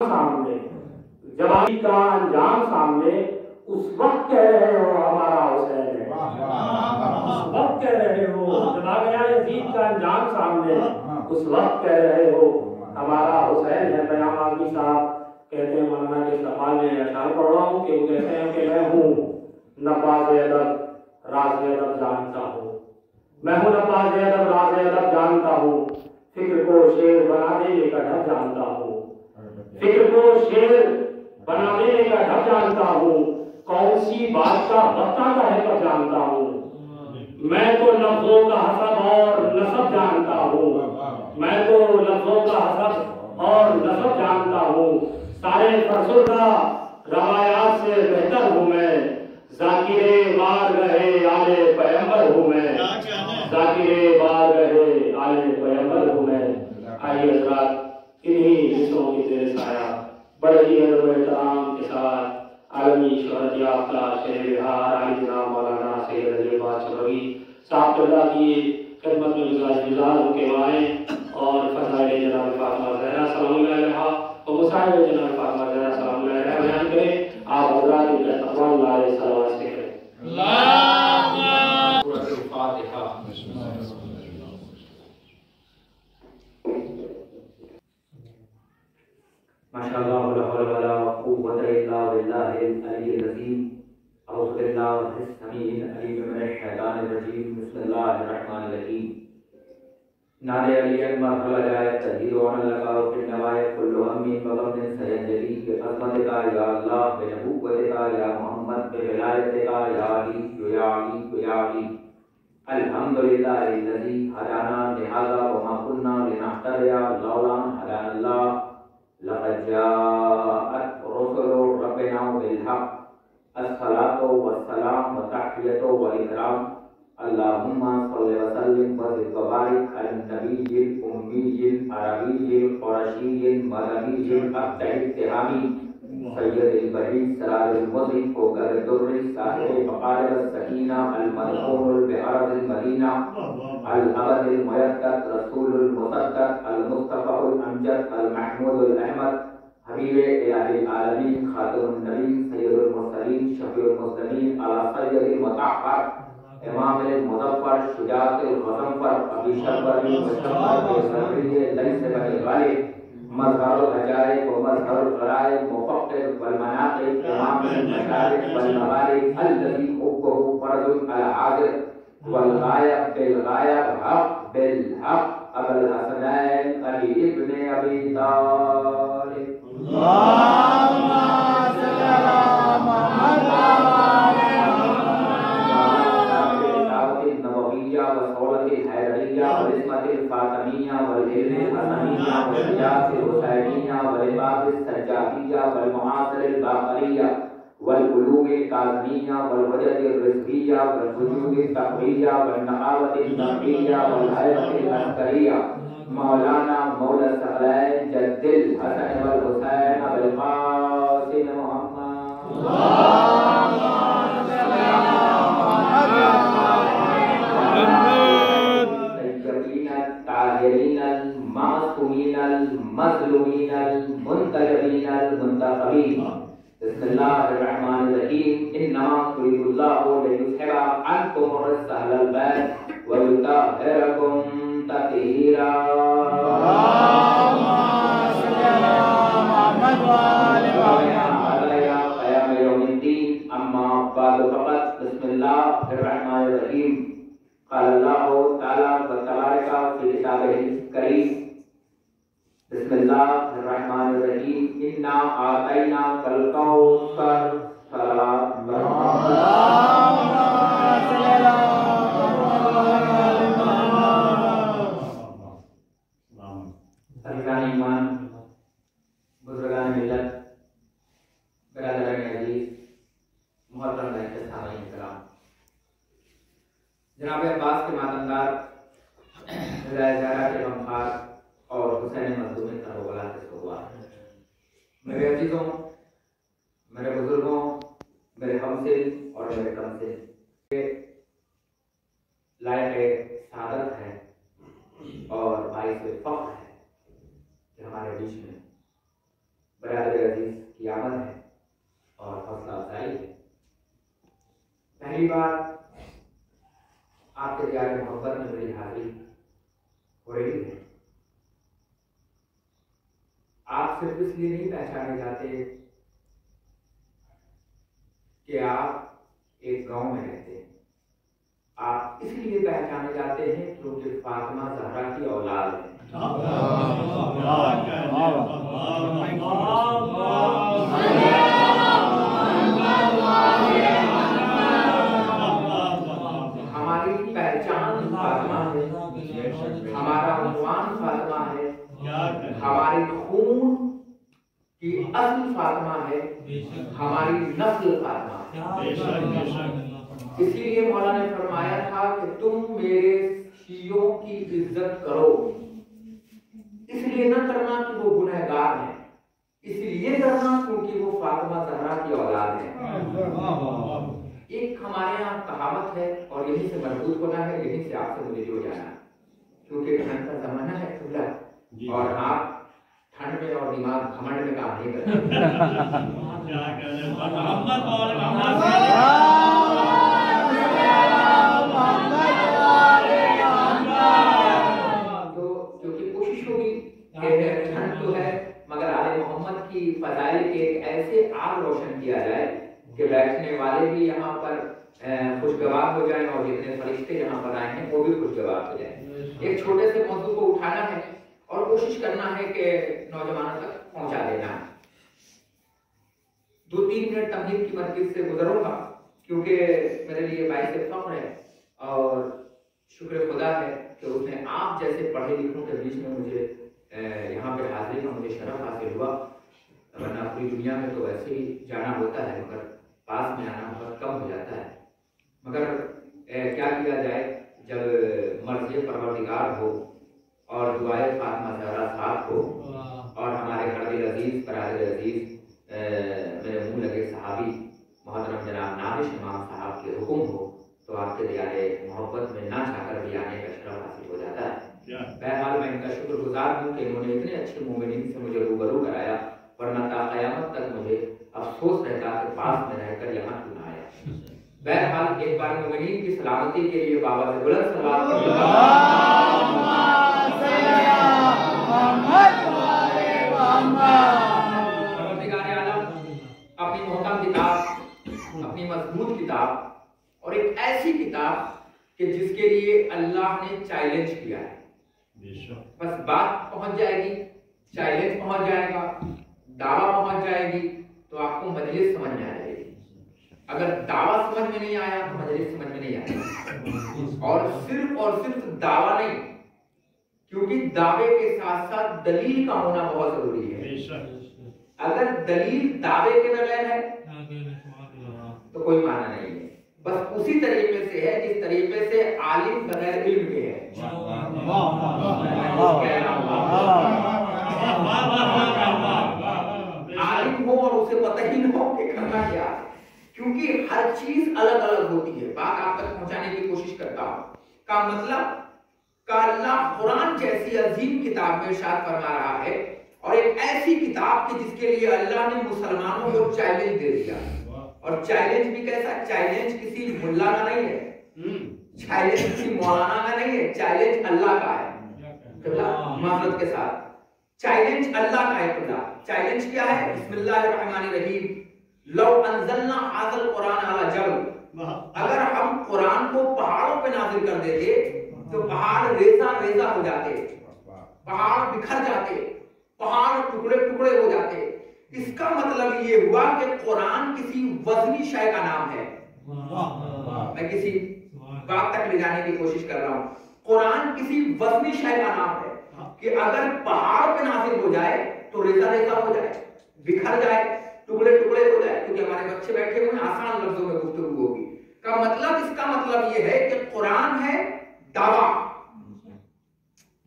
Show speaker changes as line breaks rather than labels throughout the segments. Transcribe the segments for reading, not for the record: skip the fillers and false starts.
सामने, जब का अंजाम सामने, उस वक्त कह रहे हो हमारा हुसैन है। उस वक्त कह रहे हो जब आ गया यजीद का अंजाम सामने, उस वक्त कह रहे हो हमारा हुसैन है। बयाम आजमी साहब कहते हैं, मौलाना के इस्तेमाल में अशार पढ़ रहा हूँ कि वो कहते हैं कि मैं हूँ नवाज़ अदब राज अदब जानता हूँ, मैं हूँ नवाज़ अदब राज अदब जानता हूँ, फिक्र को शेर बना देने का ढब जानता हूँ, फिक्र को शेर बना देने का ढब जानता हूँ, कौन सी बात का वक्त आता है कब जानता हूँ, मैं तो लफ्जों का हसब और नसब जानता हूँ, मैं तो लफ्जों का हसब और नसब जानता हूँ, सारे फरसुदा रवायात से बेहतर हूँ मैं, जाकिरे बारगाहे आले पैगंबर हूँ मैं, जाकिरे बारगाहे आले पैगंबर हूँ मैं। आइए हज़रात, इन्हीं हिस्सों की तेरे साया बड़े ही अदब एहतराम के साथ आलमी शोहरत याफ्ता शेर बिहार आली जनाब मौलाना सैयद अली बादशाह साहब की खिदमत में गुजार होके आए और फज़ाइल जनाब फातिमा ज़हरा सलामुल्लाह अलैहा और मुसाहिब जनाब फातिमा ज़हरा सलामुल्लाह अलैहा बयान करें। आप हज़रात इनका तक़वा लाए सलावत से करें। सूरह फातिहा। माशाअल्लाह ला हौला वला कुव्वता इल्ला बिल्लाहिल अलिय्यिल अज़ीम। औज़ु बिल्लाहि समीइल अलीम मिनश शैतानिर रजीम। बिस्मिल्लाहिर रहमानिर रहीम। नादे अलियन मरहबा जाए तज़ीर व लका फिन नवाए कुल्लु हम्मिन व गम्मिन सयजली बि अज़मतिका या अल्लाह बि नबुव्वतिका या मोहम्मद बि विलायतिका या अली या अली या अली। अल्हम्दुलिल्लाहिल्लज़ी हदाना लिहाज़ा व मा कुन्ना लिनहतदिया लौला अन हदानल्लाह लक़द जाअत रुसुलु रब्बिना बिल हक़्क़ अस्सलातु वस्सलाम व तहय्यतु व इकराम अल्लाहुम्मा सल्लि व सल्लिम व ज़िद व बारिक अलन नबिय्यिल उम्मिय्यिल अरबिय्यिल क़ुरशिय्यिल मदनिय्यिल अब्दहिल तिहामी सय्यदिल बरी सरारिल मुज़हिब फ़ौक़ल दुर्रि साहिब फ़क़ारिल सकीना अल मदफ़ूनुल बिअरज़िल मदीना अल अबदिल मुयद्दद रसूलुल मुसद्दद अल मुस्तफ़ाउल अमजद अल महमूदुल अहमद हबीबे इलाहिल आलमीन खातमुन नबीय्यीन सय्यदुल मुरसलीन शफीउल मुस्लिमीन अला सय्यदिल मुतahhar इमामुल मुज़फ़्फ़र शुजाअतुल ग़ज़नफ़र अबी शरफ़िल मुशर्रफ़ सरवरी लैस बनि गालिब मज़हरुल अजाइब व मज़हरुल ग़राइब मुफ़क्किर वल मनाक़िब इमामुल मशारिक़ वल मग़ारिब अल्लज़ी हुब्बुहु फ़र्ज़ुन अला हाज़िर वल गायब बिल गायब हक़ बिल हक़ अबुल हसनैन अली इब्न अबी तालिब। अल्लाहुम्मा सल्लि अला मुहम्मद व आलि नबविय्या व सौलतिल हैदरिय्या व इस्मतिल फातिमिय्या वल इल्मिल हसनिय्या व रियासिल हुसैनिय्या व लिबासिस सज्जादिय्या वल मुआसिरिल बाक़रिय्या वल उलूमिल काज़िमिय्या वल वजदिर रिज़विय्या वल वजूदित तक़विय्या वल नक़ावतिल नक़विय्या वल हैबतिल अस्करिय्या मौलाना मौला सग़लैन जद्दिल हसन वल हुसैन अबुल क़ासिम मुहम्मद। अल्लाहुम्मा सल्लि अला मुहम्मद सय्यदीनल ताहिरीनल मासूमीनल मज़लूमीनल मुंतजबीनल मुंतक़बीन। बिस्मिल्लाहिर रहमानिर रहीम। इन्नमा युरिदुल्लाहु लियुज़हिबा अन्कुम अहलल बैत व युतahhirakum तत्हीरा। अल्लाहुम्मा सल्लि अला मुहम्मद व आलि क़याम यौमिद्दीन। अम्मा बअद फ़क़त। बिस्मिल्लाहिर रहमानिर रहीम। क़ाल अल्लाहु तआला व तबारका फ़ी किताबिहिल करीम। बिस्मिल्लाहिर रहमानिर रहीम। इन्ना आतैनाकल कौसर। ईमान बुजुर्गान मिल्लत बरादरान अज़ीज़ मुहर्रम सामीन किराम, जनाब अब्बास के मातमदार ज़हरा के गमखार और हुसैन मज़लूम करबला के सुवा, मेरे अजीज़ों, मेरे बुजुर्गों, मेरे हमसिल और मेरे कमसिल, लायक सादत है और बाइस फ़ख्र है कि हमारे बीच में
अजीज की आमद है और हौसला अफजाई है। पहली बार आपके प्यार मोहब्बत में मेरी हाजिरी हो रही है। आप सिर्फ इसलिए नहीं पहचाने जाते कि आप एक गांव में रहते हैं, आप इसलिए पहचाने जाते हैं क्योंकि फातिमा ज़हरा की औलाद है। हमारी पहचान फातिमा है, हमारा उन्वान फातिमा है, हमारे खून की असल फातिमा है, हमारी नस्ल फातिमा है। इसीलिए मौला ने फरमाया था कि तुम मेरे शियों की इज्जत करो, इसलिए न करना कि वो गुनहगार हैं, इसलिए करना क्योंकि वो फातिमा ज़हरा की औलाद है। एक हमारे यहाँ कहावत है और यहीं से मजबूत होना है, यहीं से आपसे मुझे जुड़ जाना, क्योंकि ठंड का जमाना है खुला और आप ठंड में और दिमाग घमंड में काम नहीं करते। तो क्योंकि कोशिश होगी कि ठंड तो है मगर आले मोहम्मद की फजाइल के ऐसे आग रोशन किया जाए कि बैठने वाले भी यहाँ पर खुशगवार हो जाएं और जितने फरिश्ते यहाँ पर आए हैं वो भी खुशगवार हो जाएं। एक छोटे से मौजू को उठाना है और कोशिश करना है कि नौजवानों तक पहुंचा देना है। 2-3 मिनट तमहीद की मस्जिद से गुजरूंगा क्योंकि मेरे लिए बाइस फख्र है और शुक्र खुदा है कि उसने आप जैसे पढ़े लिखों के बीच में मुझे यहाँ पे हाजिरी का मुझे शरफ हासिल हुआ, वरना पूरी दुनिया में तो वैसे ही जाना होता है मगर पास में आना बहुत कम हो जाता है। मगर क्या किया जाए, जब मर्ज़ी परवरदिगार हो और दुआए फातिमा ज़हरा साथ हो और हमारे हरदिल अजीज बरादर अजीज मेरे मुँह लगे सहाबी मोहतरम जनाब नादिश इमाम साहब के हुक्म हो तो आपके दियारे मोहब्बत में ना चाहकर भी आने का शरफ हासिल हो जाता है। बहरहाल मैं इनका शुक्रगुजार हूँ कि इन्होंने इतने अच्छे मोमिनीन से मुझे रूबरू कराया, वरना ता क़यामत तक मुझे अफसोस रहता कि पास में रहकर यहाँ क्यों ना आया। बहरहाल एक बार मोमिनीन की सलामती के लिए बाबा से बुलंद सलावत अपनी मोहतरम किताब, अपनी मजबूत किताब और एक ऐसी किताब कि जिसके लिए अल्लाह ने चैलेंज किया है। बस बात पहुंच जाएगी, चैलेंज पहुंच जाएगा, दावा पहुंच जाएगी तो आपको मजलिस समझ में आ जाएगी। अगर दावा समझ में नहीं आया तो मजलिस समझ में नहीं आएगी। और सिर्फ दावा नहीं, क्योंकि दावे के साथ साथ दलील का होना बहुत जरूरी है। अगर दलील दावे के बगैर है तो कोई माना नहीं है। बस उसी तरीके से है जिस तरीके से आलिम बगैर इल्म के है। आलिम हो और उसे पता ही न हो कि करना क्या है, क्योंकि हर चीज अलग अलग होती है। बात आप तक पहुंचाने की कोशिश करता हूं का मतलब का अल्लाह कुरान जैसी अजीम किताब में इरशाद फरमा रहा है और एक ऐसी किताब कि जिसके लिए अल्लाह ने मुसलमानों को चैलेंज दे दिया। और चैलेंज भी कैसा, चैलेंज किसी मुल्ला का नहीं है, चैलेंज किसी मौलाना का नहीं है, चैलेंज अल्लाह का है। माजरत के साथ चैलेंज अल्लाह का है। चैलेंज क्या है? बिस्मिल्लाहिर्रहमानिर्रहीम, लौ अंज़लना हाज़ल कुरान अला जबल, अगर हम कुरान को पहाड़ों पे नाज़िल कर देते तो पहाड़ रेजा रेजा हो जाते, पहाड़ बिखर जाते, पहाड़ टुकड़े टुकड़े हो जाते। इसका मतलब ये हुआ कि कुरान किसी वजनी शय का नाम है। मैं किसी बात तक ले जाने की कोशिश कर रहा हूँ। कुरान किसी वजनी शय का नाम है कि अगर पहाड़ पे नाजिल हो जाए तो रेजा रेजा हो जाए, बिखर जाए, टुकड़े टुकड़े हो जाए। क्योंकि हमारे बच्चे बैठे हुए आसान लफ्जों में गुफ्तगू होगी का मतलब, इसका मतलब ये है कि कुरान है दावा,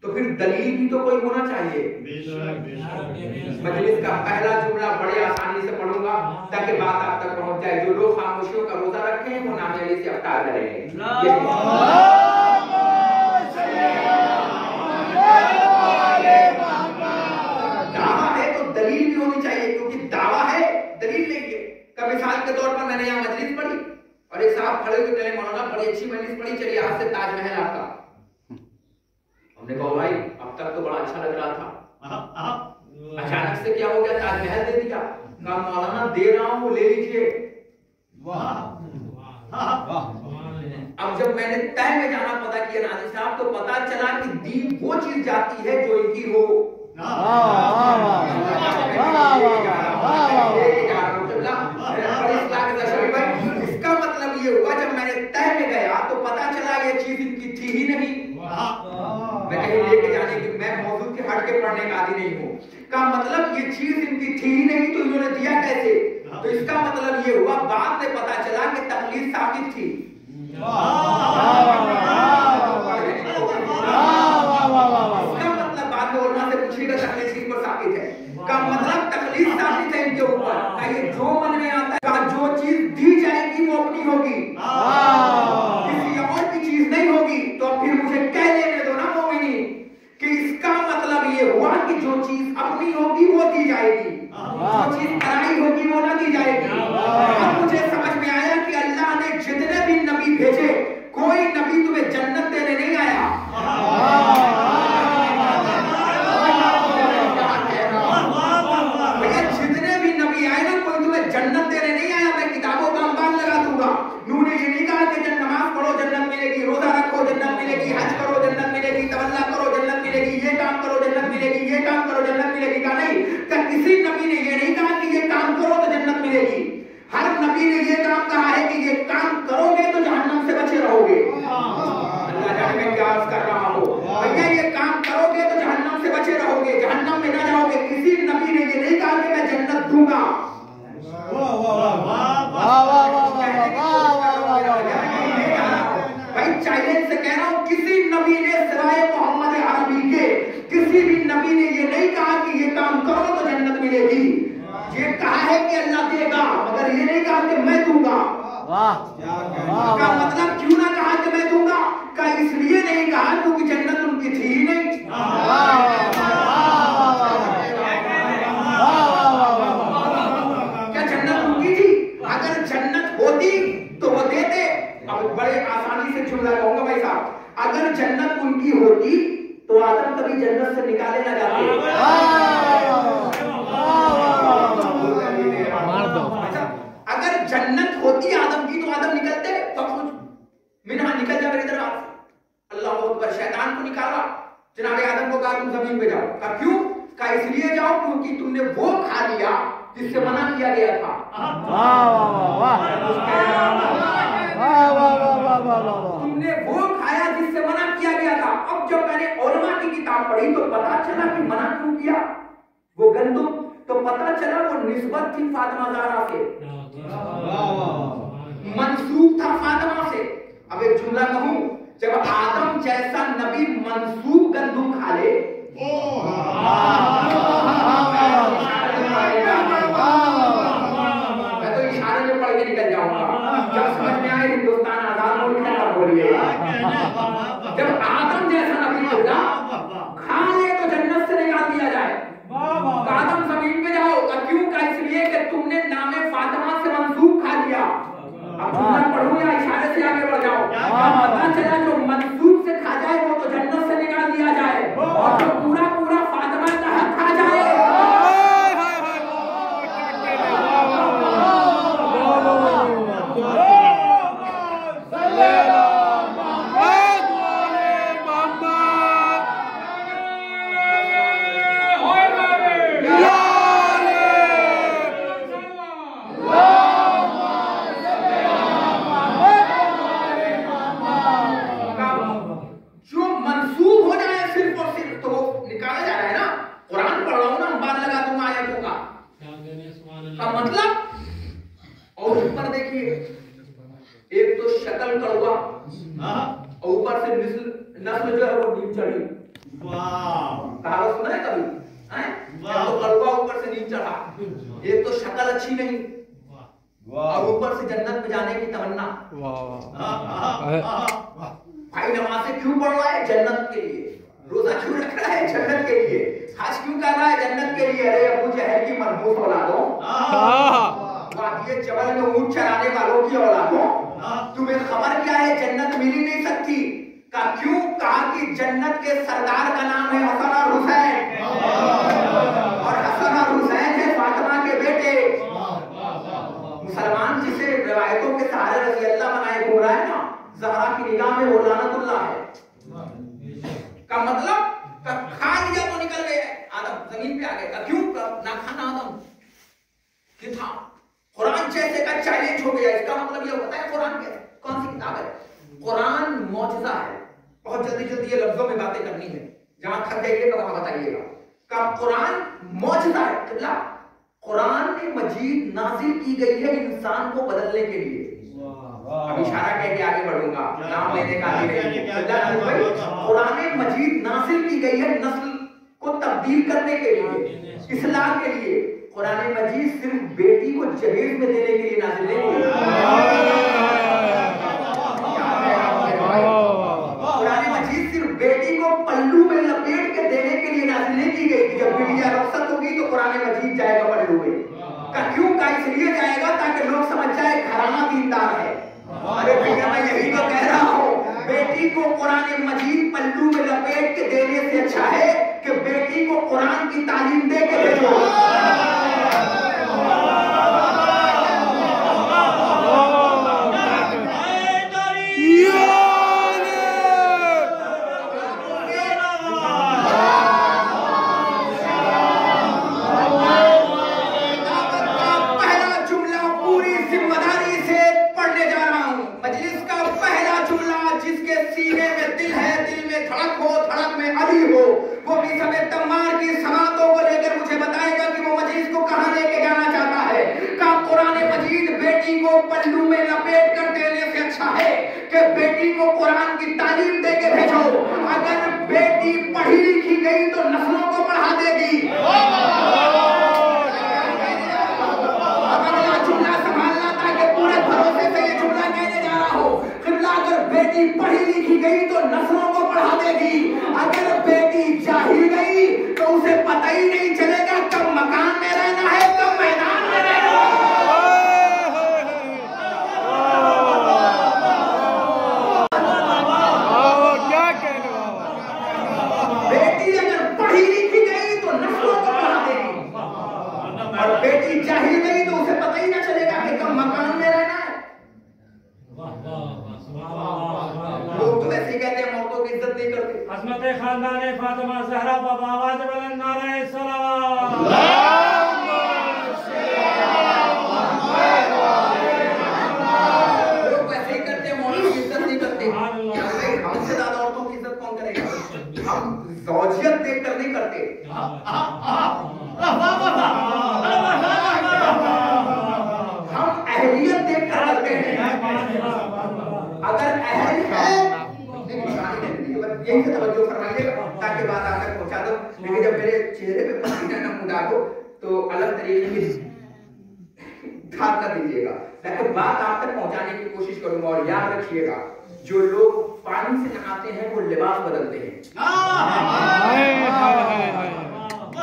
तो फिर दलील भी तो कोई होना चाहिए। मजलिस का पहला जुमला बड़े आसानी से पढ़ूंगा ताकि बात आप तक पहुंच जाए। जो लोग खामोशियों का रोजा रखे हैं वो नाम अली से अफ्तार करेंगे। दावा है तो दलील भी होनी चाहिए, क्योंकि साल के दौर पर मैंने यहाँ मजलिस पढ़ी और एक साहब खड़े हुए चले, मौलाना बड़ी अच्छी मजलिस पढ़ी, चलिए आज से ताजमहल आपका। हमने कहा भाई अब तक तो बड़ा अच्छा लग रहा था, अचानक से क्या हो गया, ताजमहल दे दिया? कहा मौलाना दे रहा हूँ ले लीजिए। अब जब मैंने तय में जाना पता किया नाज़िर साहब, तो पता चला कि दीन वो चीज जाती है जो इनकी हो। इसका मतलब ये हुआ जब मैंने तय में गया तो पता चला ये चीज इनकी थी ही नहीं। मैं कहीं लेके जाने की, मैं मौजूद के हट के पढ़ने का आदि नहीं हूँ। का मतलब ये चीज इनकी थी ही नहीं तो इन्होंने दिया कैसे? तो इसका मतलब ये हुआ बाद में पता चला कि तकलीफ साबित थी। इसका मतलब बाद में उलमा से पूछिएगा तकलीफ किस पर साबित है? का मतलब तकलीफ साबित है इनके ऊपर। ये जो मन में आता है, जो चीज दी जाएगी वो अपनी होगी, किसी और की चीज नहीं होगी। तो फिर मुझे कह लेने दो ना मोमिनी कि इसका मतलब ये हुआ कि जो चीज अपनी होगी वो दी जाएगी, जो चीज पराई होगी वो ना दी जाएगी। अब मुझे समझ में आया कि अल्लाह ने जितने भी नबी भेजे, कोई नबी तुम्हें जन्नत देने नहीं आया। भैया जितने भी नबी आए ना, कोई तुम्हें जन्नत देने नहीं आया मैं किताबों का अंबार लगा दूंगा। नूह ने ये नहीं कहा कि जब नमाज पढ़ो जन्नत मिलेगी, रोजा रखो जन्नत मिलेगी, हज करो जन्नत मिलेगी, तवल्ला करो जन्नत मिलेगी, ये काम करो जन्नत मिलेगी, ये काम करो जन्नत मिलेगी। का नहीं, किसी नबी ने ये नहीं कहा कि ये काम करो तो जन्नत मिलेगी। हर नबी ने ये काम कहा है कि ये काम करोगे तो जहन्नम से बचे रहोगे। अल्लाह जाने मैं क्या अर्ज कर रहा हूँ। भैया ये काम करोगे तो जहन्नम से बचे रहोगे, जहन्नम में ना जाओगे। किसी नबी ने ये नहीं कहा कि मैं जन्नत दूंगा। भाई चैलेंज से कह रहा हूँ, किसी नबी ने सिवाय मोहम्मद अरबी के किसी भी नबी ने ये नहीं कहा कि ये काम करो तो जन्नत मिलेगी। ये कहा है कि अल्लाह देगा, मगर ये नहीं कहा कि मैं दूंगा। का मतलब क्यों ना कहा कि मैं दूंगा? का इसलिए नहीं कहा क्योंकि जन्नत उनकी थी ही नहीं। क्या जन्नत उनकी थी? अगर जन्नत होती तो वो देते। अब बड़े आसानी से जुमला कहूंगा भाई साहब, अगर जन्नत उनकी होती तो आदम कभी जन्नत से निकाले ना जाते। अगर जन्नत होती आदम की तो आदम निकलते, तो मिन्हा निकल जा मेरी तरफ। अल्लाह अकबर, शैतान को निकाला, जनाब आदम को कहा तुम जमीन पे जाओ। कहा क्यों? कहा इसलिए जाओ क्योंकि तुमने वो खा लिया जिससे मना किया गया था। तुमने वो खाया जिससे मना किया गया था। अब जब मैंने उलमा की किताब पढ़ी तो पता चला कि मना क्यों किया वो गंदुम, तो पता चला वो निस्बत थी फातिमा ज़हरा से, मंसूब था फातिमा से। अब एक जुमला कहूं, जब आदम जैसा नबी मंसूब गंदुम खा ले, मैं तो इशारे में पढ़ के निकल जाऊंगा। जब समझ में आए हिंदुस्तान आजाद मुल्क है तब बोलिए। जब आदम जैसा नबी होगा खा ले तो जन्नत से निकाल दिया जाए। आदम जमीन पे जाओ, क्यों? का इसलिए कि तुमने नामे फातिमा से मंसूब खा लिया। अब जुमला पढ़ूं या इशारे से आगे बढ़ जाओ? पता चला जो मंसूब से खा जाए वो तो जन्नत से निकाल दिया जाए, और जो पूरा पूरा फातिमा का हक खा जाए नस्ल जो है वो नीम चढ़ी। कहावत सुना है कभी? तो कड़वा ऊपर से नीम चढ़ा। एक तो शक्ल अच्छी नहीं और ऊपर से जन्नत में जाने की तमन्ना। भाई नमाज़ें क्यों पढ़ रहा है? जन्नत के लिए। रोजा क्यों रख रहा है? जन्नत के लिए। हज क्यों कर रहा है? जन्नत के लिए। अरे अबू जहल की मनहूस औलादों, ये जबल में ऊंट चराने वालों की औलादों, तुम्हें खबर क्या है जन्नत मिल ही नहीं सकती? का क्यों? कहा कि जन्नत के सरदार का नाम है हसन और हुसैन, और हसन और हुसैन है फातिमा के बेटे। मुसलमान जिसे रिवायतों के सहारे रज़ी अल्लाह बनाए घूम रहा है ना, ज़हरा की निगाह में वो लानतुल्लाह है। का मतलब खा लिया तो निकल गए, आदम जमीन पे आ गए। क्यों? ना खाना आदम ये था। कुरान जैसे का चैलेंज हो गया। इसका मतलब ये होता है कुरान क्या है? कौन सी किताब है? कुरान मौजज़ा है। बहुत जल्दी जल्दी ये लफ्जों में बातें करनी है, जहां थक जाइएगा वहां बताइएगा। का कुरान मौजज़ा है। कितना? कुरान में मजीद नाजिल की गई है इंसान को बदलने के लिए। अब इशारा कह के आगे बढ़ूंगा, नाम लेने का नहीं। कुरान में मजीद नाजिल की गई है नस्ल को तब्दील करने के लिए, इस्लाह के लिए। कुरान मजीद सिर्फ बेटी को जहेज में देने के लिए नाजिल नहीं हुई। कुरान मजीद सिर्फ बेटी को पल्लू में लपेट के देने के लिए नाजिल नहीं की गई। जब बिटिया रुखसत होगी तो कुरान मजीद जाएगा पल्लू में। का क्यों? का इसलिए जाएगा ताकि लोग समझ जाए घराना दीनदार है। अरे भैया मैं यही तो कह रहा हूँ, बेटी को कुरान मजीद पल्लू में लपेट के देने से अच्छा है कि बेटी को कुरान की तालीम दे के भेजो। पल्लू में लपेट कर देने से अच्छा है कि बेटी को कुरान की तालीम दे के भेजो। अगर बेटी पढ़ी लिखी गई तो नस्लों को पढ़ा देगी। अगला जुमला संभालना था कि पूरे भरोसे से ये जुमला कहने जा रहा हूँ। किबला अगर बेटी पढ़ी लिखी गई तो नस्लों को पढ़ा देगी। अगर बेटी जाहिल गई तो उसे पता ही नहीं चलेगा कब मकान में रहना है कब मैदान में रहना है। बेटी जाहिल गई तो उसे पता ही ना चलेगा कि कब मकान में रहना है। लोग तो वैसे ही कहते हैं औरतों की इज्जत नहीं करते।
अज़मत खानदान फातिमा ज़हरा पर आवाज़ बुलंद नारे सलावत।
लोग वैसे ही करते हैं, औरतों की इज्जत नहीं करते। हमसे ज्यादा औरतों की इज्जत कौन करेगा? हम ज़ौजियत देखकर नहीं करते। हम अहलियत देखकर करते हैं। अगर अहल है यही से तवज्जो फरमाइएगा ताकि बात आप तक पहुंचा दो। लेकिन जब मेरे चेहरे पे पसीना न मुदा दो तो अलग तरीके की ठाक कर दीजिएगा, लेकिन बात आप तक पहुंचाने की कोशिश करूंगा। और याद रखिएगा, जो लोग पानी से नहाते हैं वो लिबास बदलते हैं,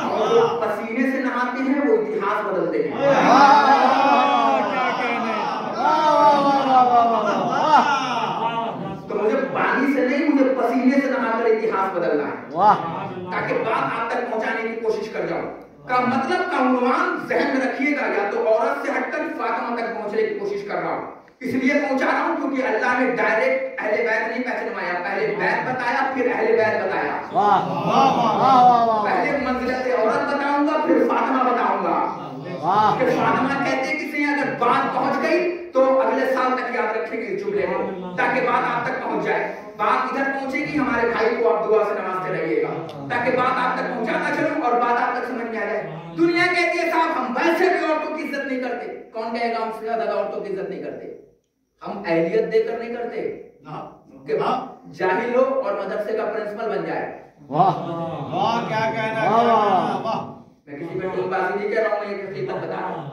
और जो पसीने से नहाते हैं वो इतिहास बदलते हैं। तो मुझे पानी से नहीं, मुझे पसीने से नहाकर इतिहास बदलना है, ताकि बात आप तक पहुंचाने की कोशिश कर जाऊं। का मतलब का उन्वान ज़हन में रखिएगा, या तो औरत से हटकर फातिमा तक पहुंचने की कोशिश कर रहा हूं। इसलिए पहुंचा रहा हूं क्योंकि अल्लाह ने डायरेक्ट अहले बैत नहीं पहचानवाया, पहले बैत बताया फिर अहले बैत बताया। पहले मंजिलत औरत बताऊंगा फिर फातिमा बताऊंगा। कि फातिमा कहते किसी अगर बात पहुंच गई तो अगले साल तक याद रखेंगे इस जुमले को, ताकि बात आप तक पहुंच जाए। बात इधर पहुंचेगी, हमारे भाई को आप दुआ से नवाजते रहिएगा ताकि बात आप तक पहुंचाता चलूं और बात आप तक समझ में आ जाए। दुनिया कहती है साहब हम वैसे भी औरतों की इज्जत नहीं करते। कौन कहेगा हम ज्यादा औरतों की इज्जत नहीं करते? हम अहलियत देकर नहीं करते कि जाहिल हो और मदरसे का प्रिंसिपल बन जाए।
वाह वाह, क्या कहना है।
मैं किसी पे टोलबाजी नहीं कह रहा हूं, मैं ये हकीकत बता रहा हूं।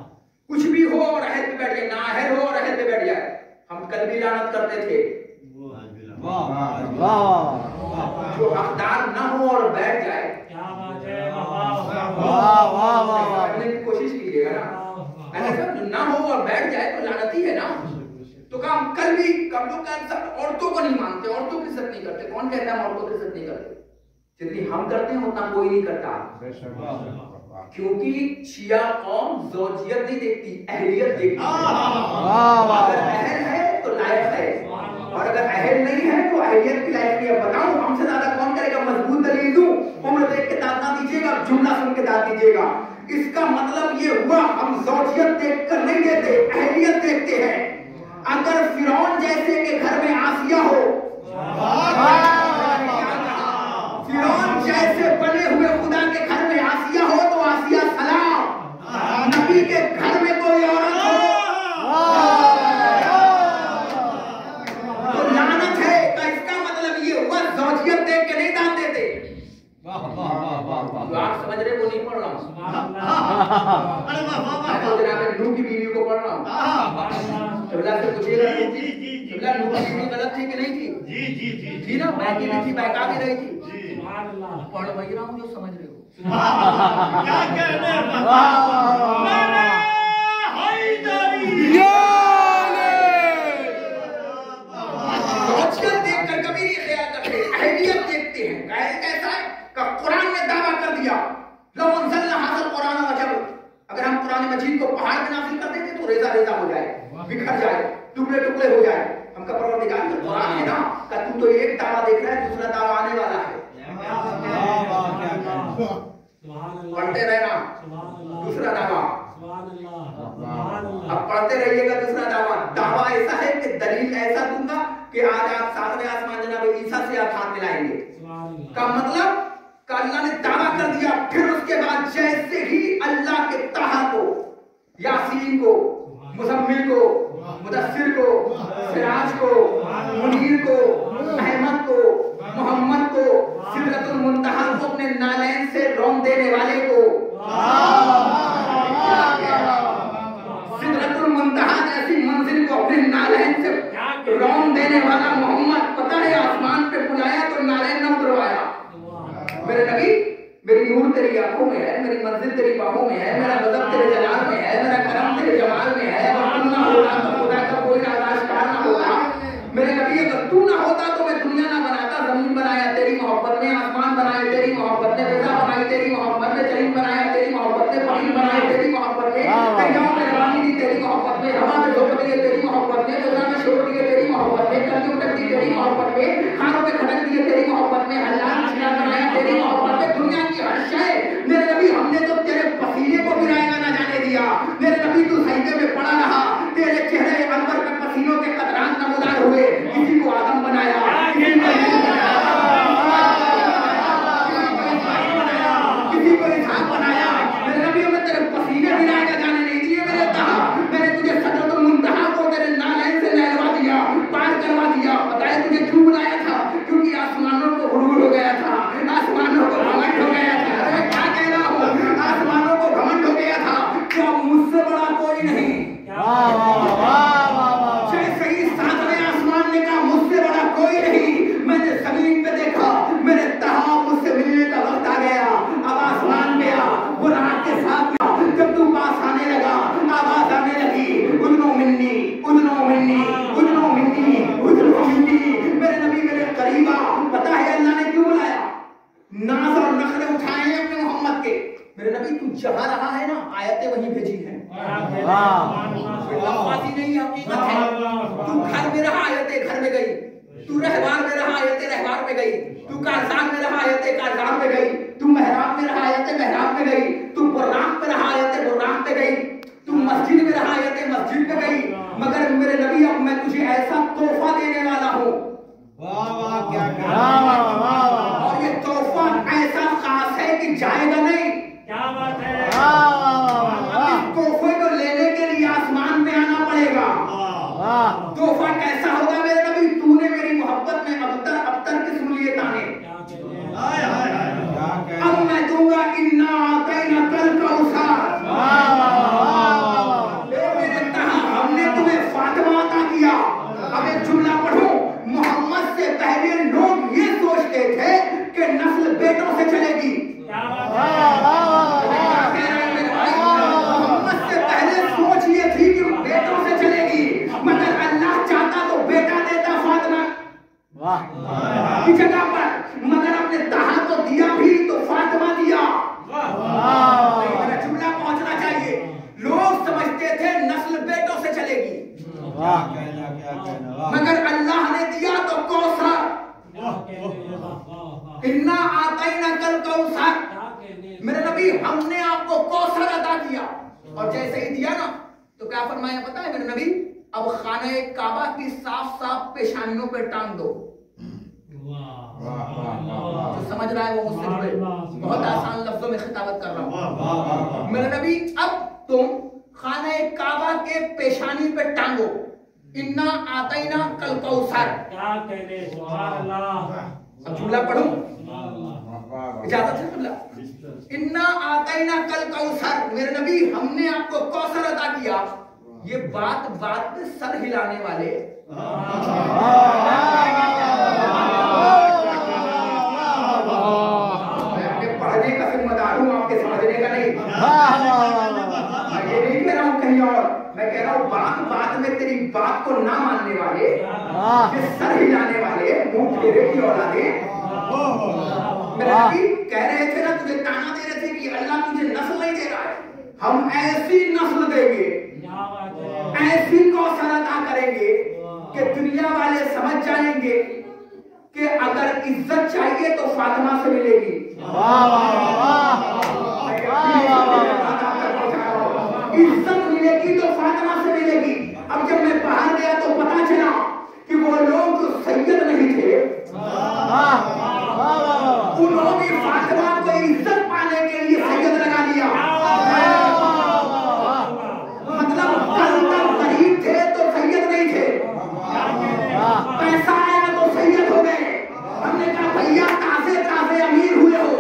कुछ भी हो और अहद पे बैठ जाए, ना अहद हो और अहद पे बैठ जाए। हम कल भी लानत करते थे, जो हकदार ना हो और बैठ जाए।
क्या बात है, वाह वाह
वाह वाह वाह, कोशिश कीजिएगा ना। ना हो और बैठ जाए तो लानत ही है ना। तो काम कल भी कब लोग औरतों को नहीं मानते, औरतों की इज्जत नहीं करते। कौन कहता है औरतों की इज्जत नहीं करते? जितनी हम करते हैं उतना कोई नहीं करता। क्योंकि शिया कौम ज़ौजियत नहीं देखती, अहलियत देखती है। अगर अहल है तो लायक है, और अगर अहल नहीं है तो अहलियत की लायक नहीं है। बताऊं हमसे ज्यादा कौन करेगा? मजबूत दलील दूं, उम्र देख के दाद ना दीजिएगा, जुमला सुन के दाद दीजिएगा। इसका मतलब ये हुआ हम ज़ौजियत देखकर नहीं देते, अहलियत देखते हैं। अगर फिरौन जैसे के घर में आसिया हो, फिरौन जैसे बने हुए खुदा के घर में आसिया हो तो आसिया सलाम। नबी के घर में कोई औरत हो तो लानत है। इसका मतलब ये हुआ ज़ौजियत देख के नहीं दान देते। जो आप समझ रहे वो नहीं पढ़ रहा हूँ, नूह की बीवी को पढ़ रहा हूँ। शिमला से पूछिएगा, शिमला नूह की बीवी गलत थी कि नहीं थी? जी ना, बैठी भी थी, बैठा भी रही थी। पढ़ वही रहा हूँ जो समझ रहे हो।
क्या कहने
देखकर कभी नहीं ख्याल करते, अहलियत देखते हैं। कैसा है? कुरान ने दावा कर दिया, लो अंज़लना हाज़ल कुरान वजब। अगर हम कुरान मजीद को पहाड़ में नाज़िल कर देते तो रेजा रेजा हो जाए, बिखर जाए, टुकड़े टुकड़े हो जाए। हमका परवरदिगार का कुरान है ना, का तू तो एक दावा देख रहा है, दूसरा दावा आने वाला है। पढ़ते रहना, दूसरा दावा। अब पढ़ते रहिएगा दूसरा दावा। दावा ऐसा है कि दलील ऐसा दूंगा कि आज आप 7वें आसमान जनाब ईसा से आप हाथ मिलाएंगे। का मतलब का अल्लाह ने दावा कर दिया। फिर उसके बाद जैसे ही अल्लाह के ताहा को, यासीन को, मुज़म्मिल को, मुदस्सिर को, सिराज को, मुनीर को, अहमद को, मोहम्मद को, सिदरतुल मुंतहा को, अपने नालैन से रौंद देने वाले को, सिदरतुल मुंतहा जैसी मंजिल को अपने नालैन से रौंद देने वाला मोहम्मद, पता है आसमान पे बुलाया तो नालैन न उतरवाया। मेरे नबी, मेरी नूर तेरी आंखों में है, मेरी मंजिल तेरी बाहों में है, मेरा गज़ब तेरे जलाल में है, मेरा करम तेरे जमाल में है। अगर तू ना होता तो खुदा का कोई नादाशकार ना होता। मेरे नबी अगर तू ना होता तो मैं दुनिया ना बनाता। जमीन बनाया तेरी मोहब्बत में, आसमान बनाए तेरी मोहब्बत में, फिजा बनाई तेरी मोहब्बत में, जमीन बनाया तेरी मोहब्बत में, पानी बनाए तेरी मोहब्बत में, दरियाओं में रवानी दी तेरी मोहब्बत में, हवा में झोंक दिए तेरी मोहब्बत में, फिजा में छोड़ दिए तेरी मोहब्बत में, कल उठक दी तेरी मोहब्बत में, खानों में खड़क दिए तेरी मोहब्बत में, हल्ला बनाया तेरी मोहब्बत में। दुनिया की हर शय मेरे नबी हमने तो तेरे पसीने को गिराएगा ना जाने दिया। मेरे नबी तू सजदे में पड़ा रहा, तेरे चेहरे अनवर पे पसीनों के कतरान नमूदार हुए। किसी को आदम बनाया, किसी को किसी को इसहाक बनाया। मेरे नबी हमें तेरे पसीने गिराएगा जाने नहीं दिए। मेरे कहा मैंने तुझे सिदरतुल मुंतहा को तेरे नालैन से लहलवा दिया, पार करवा दिया। बताया तुझे क्यों बुलाया था? क्योंकि आसमानों को गुरूर हो गया था, आसमानों को घमंड हो गया था। अरे क्या कह रहा हूँ, आसमानों को घमंड हो गया था कि अब मुझसे बड़ा कोई नहीं। जैसे ही 7वें आसमान ने कहा मुझसे बड़ा कोई नहीं, मैंने जमीन पे देखा, मेरे तहा मुझसे मिलने का वक्त आ गया। अब आसमान पे आ, वो रात के साथ जब तू पास आने लगा आवाज आने लगी, उदनो मिन्नी, उदनो मिन्नी, उदनो मिन्नी, उदनो मिन्नी। मेरे नबी मेरे करीब आ। पता है अल्लाह ने क्यों बुलाया? नाज और नखरे उठाए हैं अपने मोहम्मद के। मेरे नबी तू जहां रहा है ना, आयतें वहीं भेजी हैं। लफ्ज़ी नहीं, हकीकत है। तू घर में रहा, आयतें घर में गई। तू रहवार में रहा, आयतें रहवार में गई। तू कारज़ान में रहा, आयतें कारज़ान में गई। तू मेहराब में रहा, आयतें मेहराब में गई। तू बुर्राक में रहा, आयतें बुर्राक में गई। तू मस्जिद में रहा, आयतें मस्जिद में गई। मगर मेरे नबी अब मैं तुझे ऐसा तोहफा देने वाला हूँ।
वाह वाह क्या
और ये तोहफा ऐसा खास है कि जाएगा नहीं।
क्या बात है?
इस तोहफे को लेने के लिए आसमान पे आना पड़ेगा। तोहफा कैसा होगा मेरे नबी? तूने मेरी मोहब्बत में अबतर की सुन लिए ताने। अब मैं दूंगा इन्ना आतैना कल कौसर। मेरे तहा हमने तुम्हें फातिमा अता किया। अब एक जुमला पढ़ूं, मोहम्मद से पहले लोग ये मगर अल्लाह ने दिया तो कौसर, इन्ना आतैना कल कौसर, मेरे नबी हमने आपको कौसर अदा किया। और जैसे ही दिया ना तो क्या फरमाया पता है मेरे नबी, अब खाने काबा की साफ साफ पेशानियों पे टांग दो। जो समझ रहा है वो मुझसे जुड़े, बहुत आसान लफ्जों में खिताबत कर रहा हूं। मेरे नबी अब तुम खाने काबा के पेशानी पे टांगो, इन्ना आतैना कल कौसर।
क्या कहने, सुभान अल्लाह।
अब जुमला पढ़ूं, इजाजत है जुमला। इन्ना आतैना कल कौसर, मेरे नबी हमने आपको कौसर अदा किया। ये बात बात में सर हिलाने वाले पढ़ने का जिम्मेदार हूं, आपके समझने का नहीं। मैं ये नहीं कह रहा हूं कहीं और, मैं कह रहा हूं बात बात में तेरी बात को ना मानने वाले, ये सर हिलाने वाले, मुंह फेरे की औलादे। मेरे नबी कह रहे थे ना, तुझे ताना दे रहे थे कि अल्लाह तुझे नस्ल नहीं दे रहा है, हम ऐसी नस्ल देंगे, ऐसी कौशल अदा करेंगे कि दुनिया वाले समझ जाएंगे कि अगर इज्जत चाहिए तो फातिमा से मिलेगी। इज्जत मिलेगी तो फातिमा से मिलेगी। अब जब मैं बाहर गया तो पता चला कि वो लोग जो सैयद नहीं थे, उन्होंने फातिमा को इज्जत पाने के लिए सैयद लगा दिया। मतलब कल तक गरीब थे तो सैयद नहीं थे, पैसा आया तो सैयद हो गए। हमने कहा भैया ताजे ताजे अमीर हुए हो,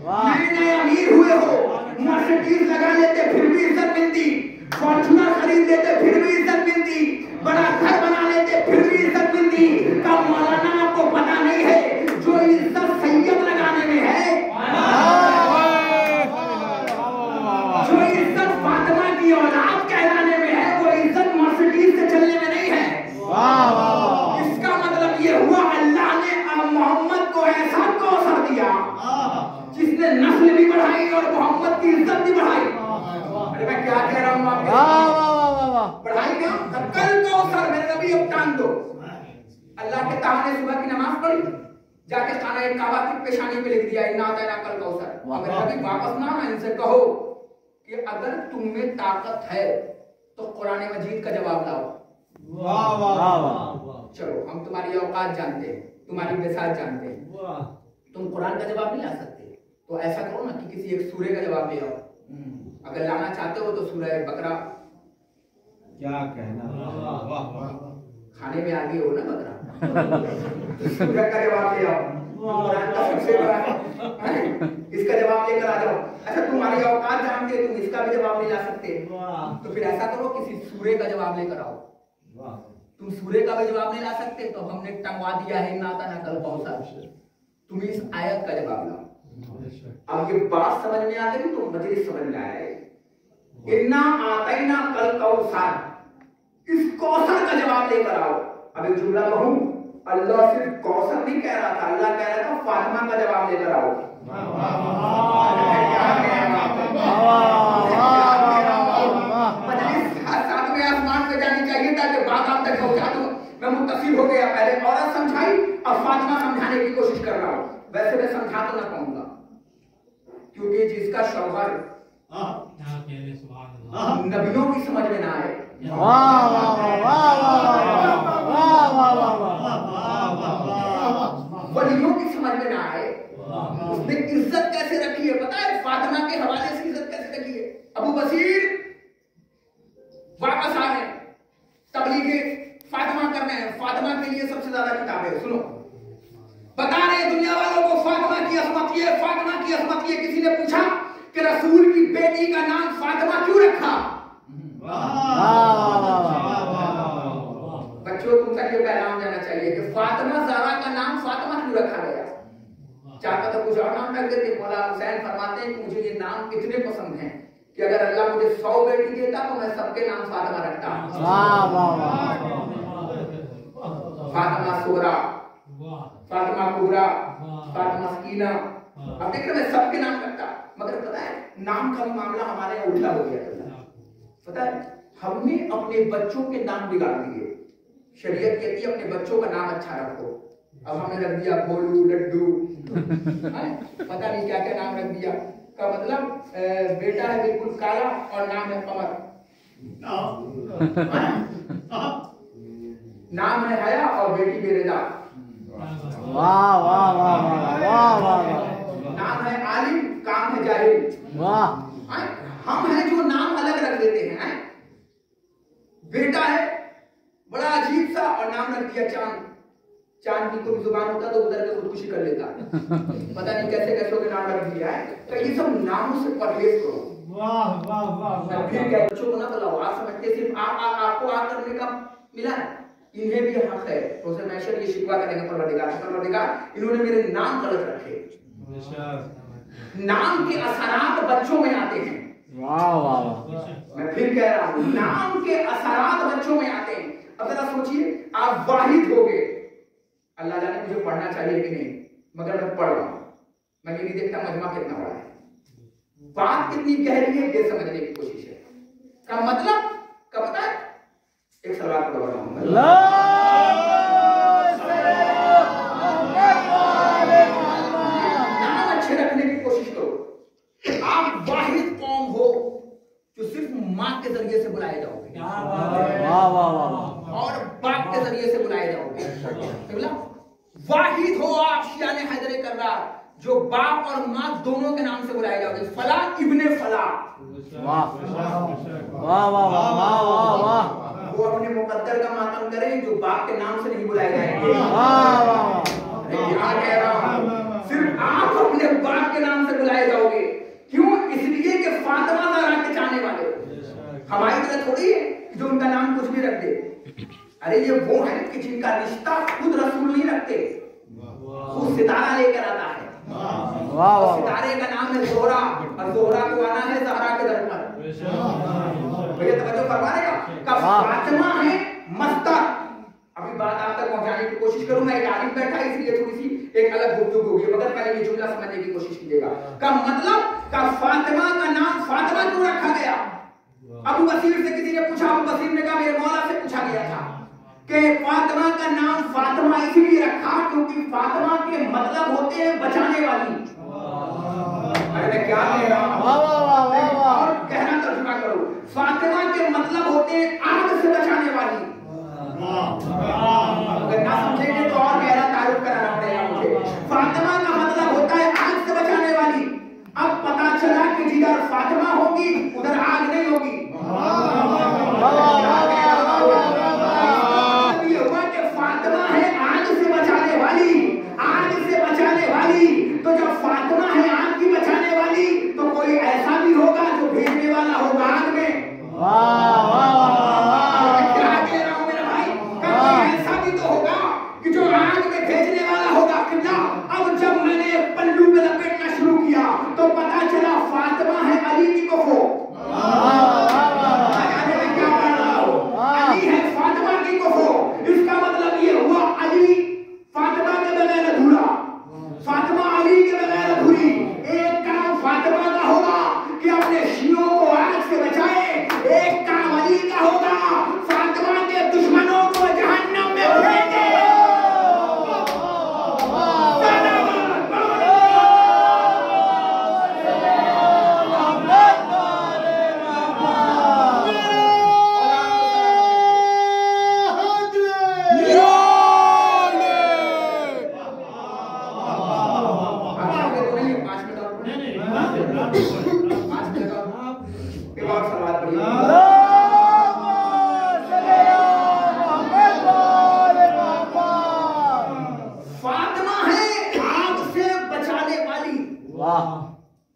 नए नए अमीर हुए हो, मर्सिडीज लगा लेते फिर भी इज्जत मिलती, फॉर्च्यूनर खरीद लेते फिर भी इज्जत मिलती, बड़ा घर बना लेते फिर भी इज्जत मिलती। कब मौलाना आपको पता नहीं है जो इज्जत सैयद लगाने में है, जो इज्जत फातिमा की औलाद कहलाने में है, वो इज्जत मर्सिडीज से चलने में नहीं है। इसका मतलब ये हुआ अल्लाह ने मोहम्मद को ऐसा कौशल दिया जिसने नस्ल भी बढ़ाई और मोहम्मद की इज्जत भी बढ़ाई। अरे मैं क्या कह रहा हूँ आपको, बढ़ाई क्या? कल कौशल मेरे नबी अब टांग दो। अल्लाह के ताला ने सुबह की नमाज पढ़ी, जाके खाना काबा की पेशानी पे लिख दिया इन्ना आतैना कल कौसर। मेरे नबी वापस ना आना, इनसे कहो कि अगर तुम में ताकत है तो कुरान मजीद का जवाब लाओ। चलो हम तुम्हारी औकात जानते हैं, तुम्हारी बेसात जानते हैं, तुम कुरान का जवाब नहीं ला सकते तो ऐसा करो ना कि किसी एक सूरे का जवाब ले आओ। अगर लाना चाहते हो तो सूरह बकरा,
क्या कहना,
खाने में आगे हो ना बकरा, सूरह का जवाब ले आओ। कुरान का सबसे बड़ा है, इसका जवाब लेकर आ जाओ। अच्छा तुम्हारी औकात जानते हो, तुम इसका भी जवाब नहीं ला सकते तो फिर ऐसा करो किसी सूरे का जवाब लेकर आओ। तुम सूरे का भी जवाब नहीं ला सकते तो हमने टंगवा दिया है इन्ना आतैना कल कौसर, तुम इस आयत का जवाब लाओ। अब ये बात समझ में आ गई तो मजलिस समझ में आया। इन्ना आतैना कल कौसर, इस कौसर का जवाब लेकर आओ। अब एक जुमला कहूं, अल्लाह सिर्फ कौसर नहीं कह रहा था, अल्लाह कह रहा था फातिमा का जवाब लेकर आओ। मजलिस सातवें आसमान पे जानी चाहिए ताकि बात आप तक पहुंचा दूं। मैं मुत्तसिल हो गया, पहले औरत समझाई अब फातिमा समझाने की कोशिश कर रहा हूं। वैसे मैं समझा तो ना पाऊंगा क्योंकि जिसका शौहर नबियों की समझ में ना आए, वलियों की समझ में ना आए, उसने इज्जत कैसे रखी है पता है? फातिमा के हवाले से इज्जत कैसे रखी है। अबू बसीर वापस आ रहे, तबलीगे फातिमा करने हैं, फातिमा के लिए सबसे ज्यादा किताबें सुनो, बता रहे दुनिया वालों को फातिमा की असमत ये, फातिमा की असमत ये। किसी ने पूछा कि रसूल की बेटी का नाम फातिमा क्यों रखा? बच्चों तुम तक ये पैगाम जाना चाहिए कि फातिमा ज़हरा का नाम फातिमा क्यों रखा गया। चाहता तो कुछ और नाम रख देते। मौला हुसैन फरमाते हैं कि मुझे ये नाम इतने पसंद हैं कि अगर अल्लाह मुझे 100 बेटी देता तो मैं सबके नाम फातिमा रखता। फातिमा सुगरा, फातिमा कुबरा, फातिमा सकीना, अब देख रहे मैं सबके नाम रखता। मगर पता है नाम का भी मामला हमारे यहाँ उल्टा हो गया। पता है हमने अपने बच्चों के नाम बिगाड़ दिए। शरीयत कहती है अपने बच्चों का नाम अच्छा रखो। अब हमने रख दिया भोलू, लड्डू, पता नहीं क्या क्या नाम रख दिया। का मतलब बेटा है बिल्कुल काला और नाम है कमर, नाम है हया और बेटी बेरेदा।
वाह वाह वाह वाह वाह।
नाम है आलिम, काम है जाहिल।
वाह।
हम हैं जो नाम अलग रख देते हैं। बेटा है बड़ा अजीब सा और नाम रख दिया चांद। चांद की कोई जुबान होता तो उधर के खुदकुशी कर लेता। पता नहीं कैसे कैसे के नाम रख दिया है। तो ये सब नामों से परहेज करो।
वाह वाह वाह।
फिर क्या बच्चों को ना बुलाओ। आप समझते सिर्फ आपको आ करने का मिला है, इन्हें भी हक है। तो उसे मैशर ये शिकवा करेंगे परवरदिगार इन्होंने मेरे नाम गलत रखे। नाम के असरात बच्चों में आते हैं।
वाह वाह।
मैं फिर कह रहा हूं नाम के असरात बच्चों में आते हैं। अब जरा सोचिए आप वाहिद हो गए, अल्लाह जाने मुझे पढ़ना चाहिए कि नहीं, मगर मैं पढ़ रहा हूं। मैं ये नहीं देखता मजमा कितना बड़ा है, बात कितनी गहरी है ये समझने की कोशिश है। का मतलब क्या पता है? एक सवाल पढ़ रहा हूं। नाम अच्छे रखने की कोशिश करो। आप वाहिद कौम हो जो सिर्फ माँ के जरिए से बुलाए जाओगे।
वाह वाह वाह।
और बाप के जरिए से बुलाए जाओगे। वाहिद हो आप शियाने हैदर कर्रार जो बाप और माँ दोनों के नाम से बुलाए जाओगे। फला इब्ने फला।
वाह वाह वाह वाह वाह वाह।
वो अपने मुकद्दर का मातम करें जो बाप के नाम से नहीं बुलाए जाएंगे।
वाह वाह।
क्या कह रहा हूं, सिर्फ आप अपने बाप के नाम से बुलाए जाओगे। क्यों? इसलिए कि फातिमा ज़हरा के चाहने वाले। हमारी तरह थोड़ी है जो उनका नाम कुछ भी रख दे। अरे ये वो है कि जिनका रिश्ता खुद रसूल नहीं रखते, वो सितारा लेकर आता है।
वाह वाह।
सितारे का नाम है जोहरा और जोहरा को आना है ज़हरा के दर पर। भैया तवज्जो फरमा रहेगा का फातिमा है मस्तर। अभी बात आप तक पहुंचाने की कोशिश करूंगा। एक आलिम बैठा है इसलिए थोड़ी सी एक अलग गुफ्तगू होगी, मगर पहले ये जुमला समझने की कोशिश कीजिएगा। का मतलब का फातिमा का नाम फातिमा क्यों रखा गया? अबू बसीर से किसी ने पूछा, अबू बसीर ने कहा मेरे मौला से पूछा गया था कि फातिमा का नाम फातिमा इसलिए रखा क्योंकि फातिमा के मतलब होते हैं बचाने वाली। अरे मैं क्या कह रहा हूं?
वाह वाह वाह वाह।
और कहना तर्जुमा करो। फातिमा के मतलब होते हैं आग से बचाने वाली। अगर ना समझेंगे तो और गहरा तारुफ कराना पड़ेगा मुझे। फातिमा का मतलब होता है आग से बचाने वाली। अब पता चला कि जिधर फातिमा होगी उधर आग नहीं होगी। ये हुआ कि फातिमा है आग से बचाने वाली, आग से बचाने वाली। तो जब फातिमा है आग की बचाने वाली तो कोई ऐसा भी होगा जो भेजने वाला होगा आग में।
वाह वाह।
क्या कह रहा हूं मेरा भाई? कहीं ऐसा भी तो होगा कि जो आग में भेजने वाला होगा। कितना अब जब मैंने पल्लू में लपेटना शुरू किया तो पता चला फातिमा है अली की कोफो। क्या पढ़ रहा हूं? अली है फातिमा की कोफो। इसका मतलब ये हुआ अली फातिमा के बगैर अधूरा, फातिमा अली के बगैर अधूरी। एक काम फातिमा का होगा कि अपने शियों को आग से बचाए, एक काम अली का होगा फातिमा के दुश्मनों को जहन्नम में फेंके।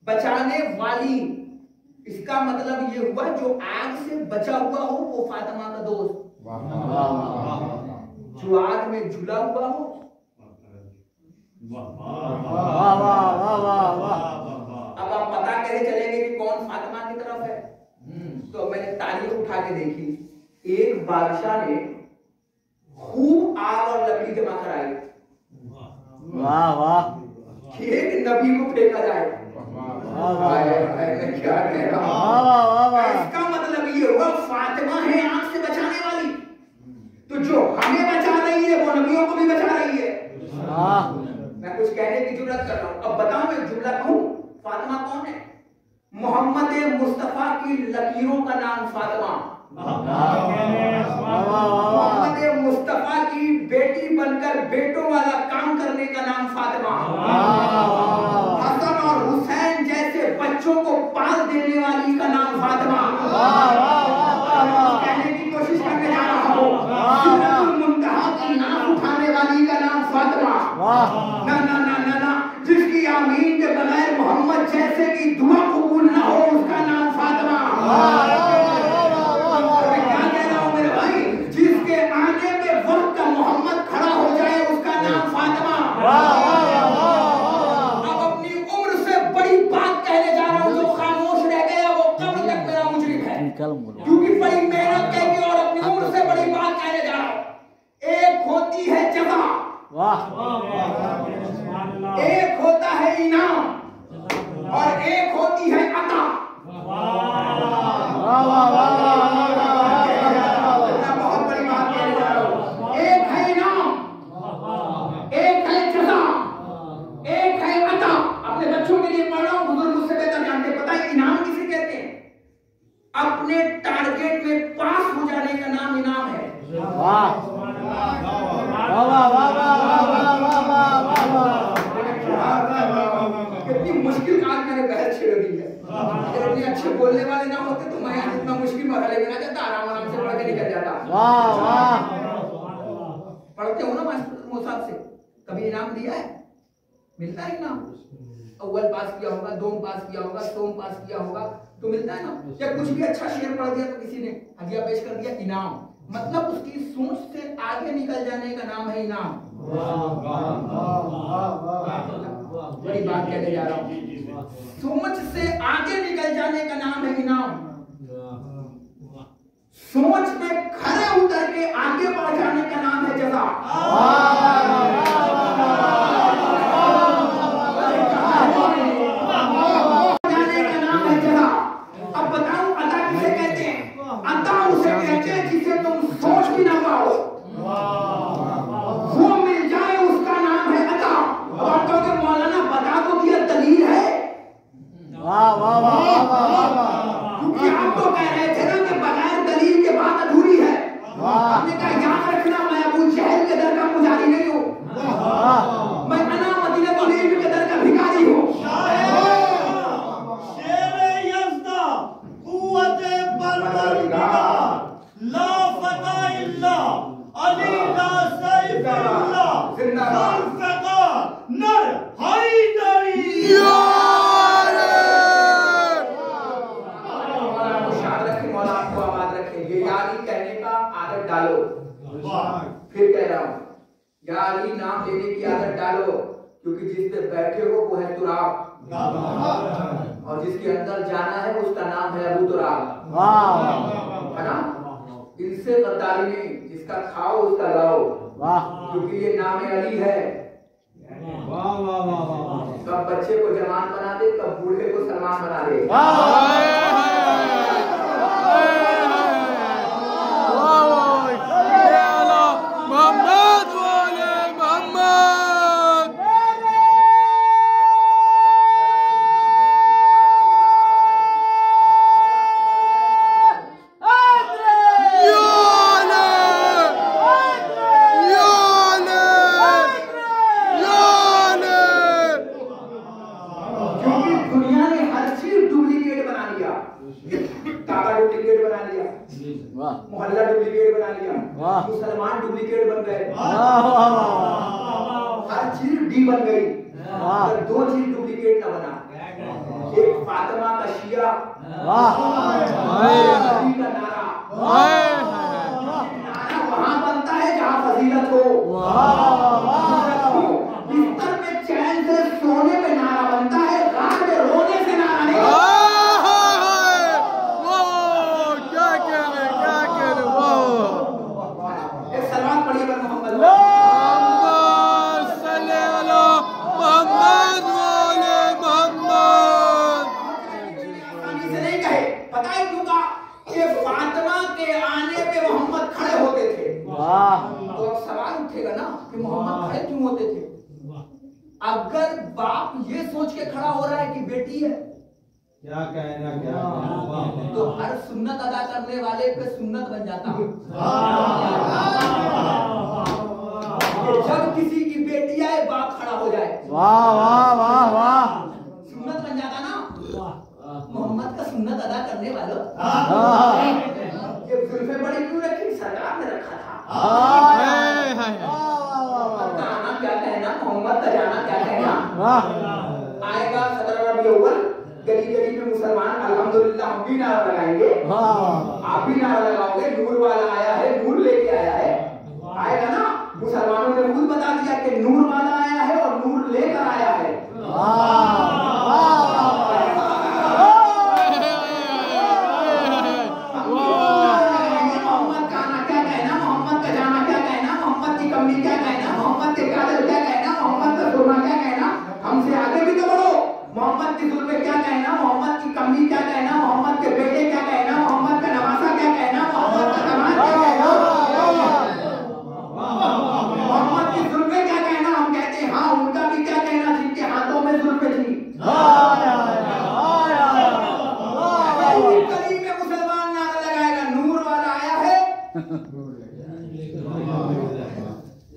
बचाने वाली। इसका मतलब ये हुआ जो आग से बचा हुआ हो वो फातिमा का दोस्त, जो आग में झुला हुआ हो। अब आप पता कैसे चलेंगे कि कौन फातिमा की तरफ है? तो मैंने तारीख उठा के देखी। एक बादशाह ने खूब आग और लकड़ी जमा कराई।
वाह वाह।
एक नबी को फेंका जाए। क्या कह रहा हूं? इसका मतलब ये हुआ फातिमा है आग से बचाने वाली। तो जो हमें कहने की जरूरत कर रहा हूं। अब बताओ एक जुमला कहूं, फातिमा कौन है? मोहम्मद मुस्तफा की लकीरों का नाम फातिमा। मोहम्मद मुस्तफा की बेटी बनकर बेटों वाला काम करने का नाम फातिमा। हसन और हुसैन जैसे बच्चों को पाल देने वाली का नाम फातिमा। कहने की कोशिश करने जा रहा हूं, सिदरतुल मुंतहा की नाम उठाने वाली का नाम फातिमा। ना ना ना ना ना, जिसकी आमीन के बगैर मोहम्मद जैसे की दुआ कबूल ना हो उसका नाम फातिमा। मैं क्या कह रहा हूं मेरे भाई, जिसके आने में वक्त का मोहम्मद खड़ा हो जाए उसका नाम फातिमा। अब अपनी उम्र से बड़ी बात कहने जा रहा हूं, जो खामोश रह गया वो कब्र तक मेरा मुजरिम है, क्योंकि बड़ी मेहनत करके और अपनी उम्र से बड़ी बात कहने जा रहा हूं। एक होती है जज़ा, एक होता है इनाम, और एक होती है अता। बहुत बड़ी बात कहने जा रहा हूं। एक है इनाम, एक है जज़ा, एक है अता। अपने बच्चों के लिए पढ़ रहा हूं, बुजुर्ग मुझसे बेहतर जानते। पता है इनाम किसे कहते हैं? अपने टारगेट में पास हो जाने का नाम इनाम है। कितनी मुश्किल आज मैंने बहस छेड़ दी है। अगर इतने अच्छे बोलने वाले ना होते तो मैं आज इतना मुश्किल मरहले में ना जाता, आराम आराम से पढ़ के निकल जाता। पढ़ते हो ना मोसाद से, कभी इनाम दिया है? मिलता है इनाम? अव्वल पास किया होगा, दोम पास किया होगा, सोम पास किया होगा तो मिलता है ना। या कुछ भी अच्छा शेर पढ़ दिया तो किसी ने हदिया पेश कर दिया, इनाम। मतलब उसकी सोच से आगे निकल जाने का नाम है इनाम। बड़ी बात कहने जा रहा हूं, सोच से आगे निकल जाने का नाम है इनाम। सोच में खरे उतर के आगे बढ़ जाने का नाम है जज़ा। जाने का नाम है जज़ा। अब बताऊं अता किसे कहते हैं? अता उसे कहते हैं जिसे तुम सोच भी ना पाओ, वो मिल जाए उसका नाम है अता। और आप कहोगे मौलाना बता तो दिया, दलील है? क्योंकि आप तो कह रहे थे ना कि बगैर दलील के बात अधूरी है। आपने कहा याद रखना, मैं अबू जहल के दर का पुजारी नहीं हूं, मैं अना मदीना तौहीद के दर का भिखारी हूं।
शेरे यज़दा कुव्वते परवरदिगार, ला फता इल्ला अली ला सैफ इल्ला ज़ुल्फ़िकार नर हैदरी।
डालो, फिर कह रहा हूं या अली नाम लेने की आदत डालो, क्योंकि जिस पे बैठे हो वो है तुराब, और जिसके अंदर जाना है उसका नाम है अबू तुराब, है ना। इनसे गद्दारी नहीं, जिसका खाओ उसका लाओ, क्योंकि ये नाम अली है। कब बच्चे को जवान बना दे, कब बूढ़े को सलमान बना दे। मोहल्ला डुप्लीकेट बना लिया, मुसलमान डुप्लीकेट बन गए, हर चीज डी बन गई। अगर दो चीज डुप्लीकेट ना बना, एक फातिमा का शिया, अली का नारा वहां बनता है जहां फजीलत हो। बिस्तर में चैन से सोने में नारा बनता है, रात में रोने से नारा नहीं। अगर बाप ये सोच के खड़ा हो रहा है कि बेटी है,
क्या कहना, क्या कहना,
तो हर सुन्नत अदा करने वाले पे सुन्नत बन जाता है। जब किसी की बेटी आए बाप खड़ा हो जाए,
वाह वाह वाह वाह,
सुन्नत बन जाता ना। मोहम्मद का सुन्नत अदा करने वालों, ये जुल्फे बड़ी क्यों रखी? सरकार ने रखा था। मोहम्मद का आना क्या कहना, मोहम्मद का जाना क्या कहना। आएगा 17 रबीउल अव्वल, गली गली में मुसलमान अल्हम्दुलिल्लाह हम भी नारा लगाएंगे, आप भी नारा लगाओगे, नूर वाला आया है, नूर लेके आया है। आएगा ना, मुसलमानों ने खुद बता दिया कि नूर वाला आया है और नूर लेकर आया है। मोहम्मद का आना क्या कहना, मोहम्मद का जाना क्या कहना, मोहम्मद की कमी क्या कहना, मोहम्मद के कादर क्या कहना, मोहम्मद का सोना क्या कहना। हमसे आगे भी तो बढ़ो। मोहम्मद की जुल्फे क्या कहना, मोहम्मद की कमी क्या कहना, मोहम्मद के बेटे क्या कहना, मोहम्मद का नवासा क्या कहना, मोहम्मद का दमाद क्या कहना, मोहम्मद की जुल्फे क्या कहना। हम कहते हैं हाँ, उनका भी क्या कहना जिनके हाथों में जुल्फे थी। गली में मुसलमान नारा लगाएगा, नूर वाला आया है।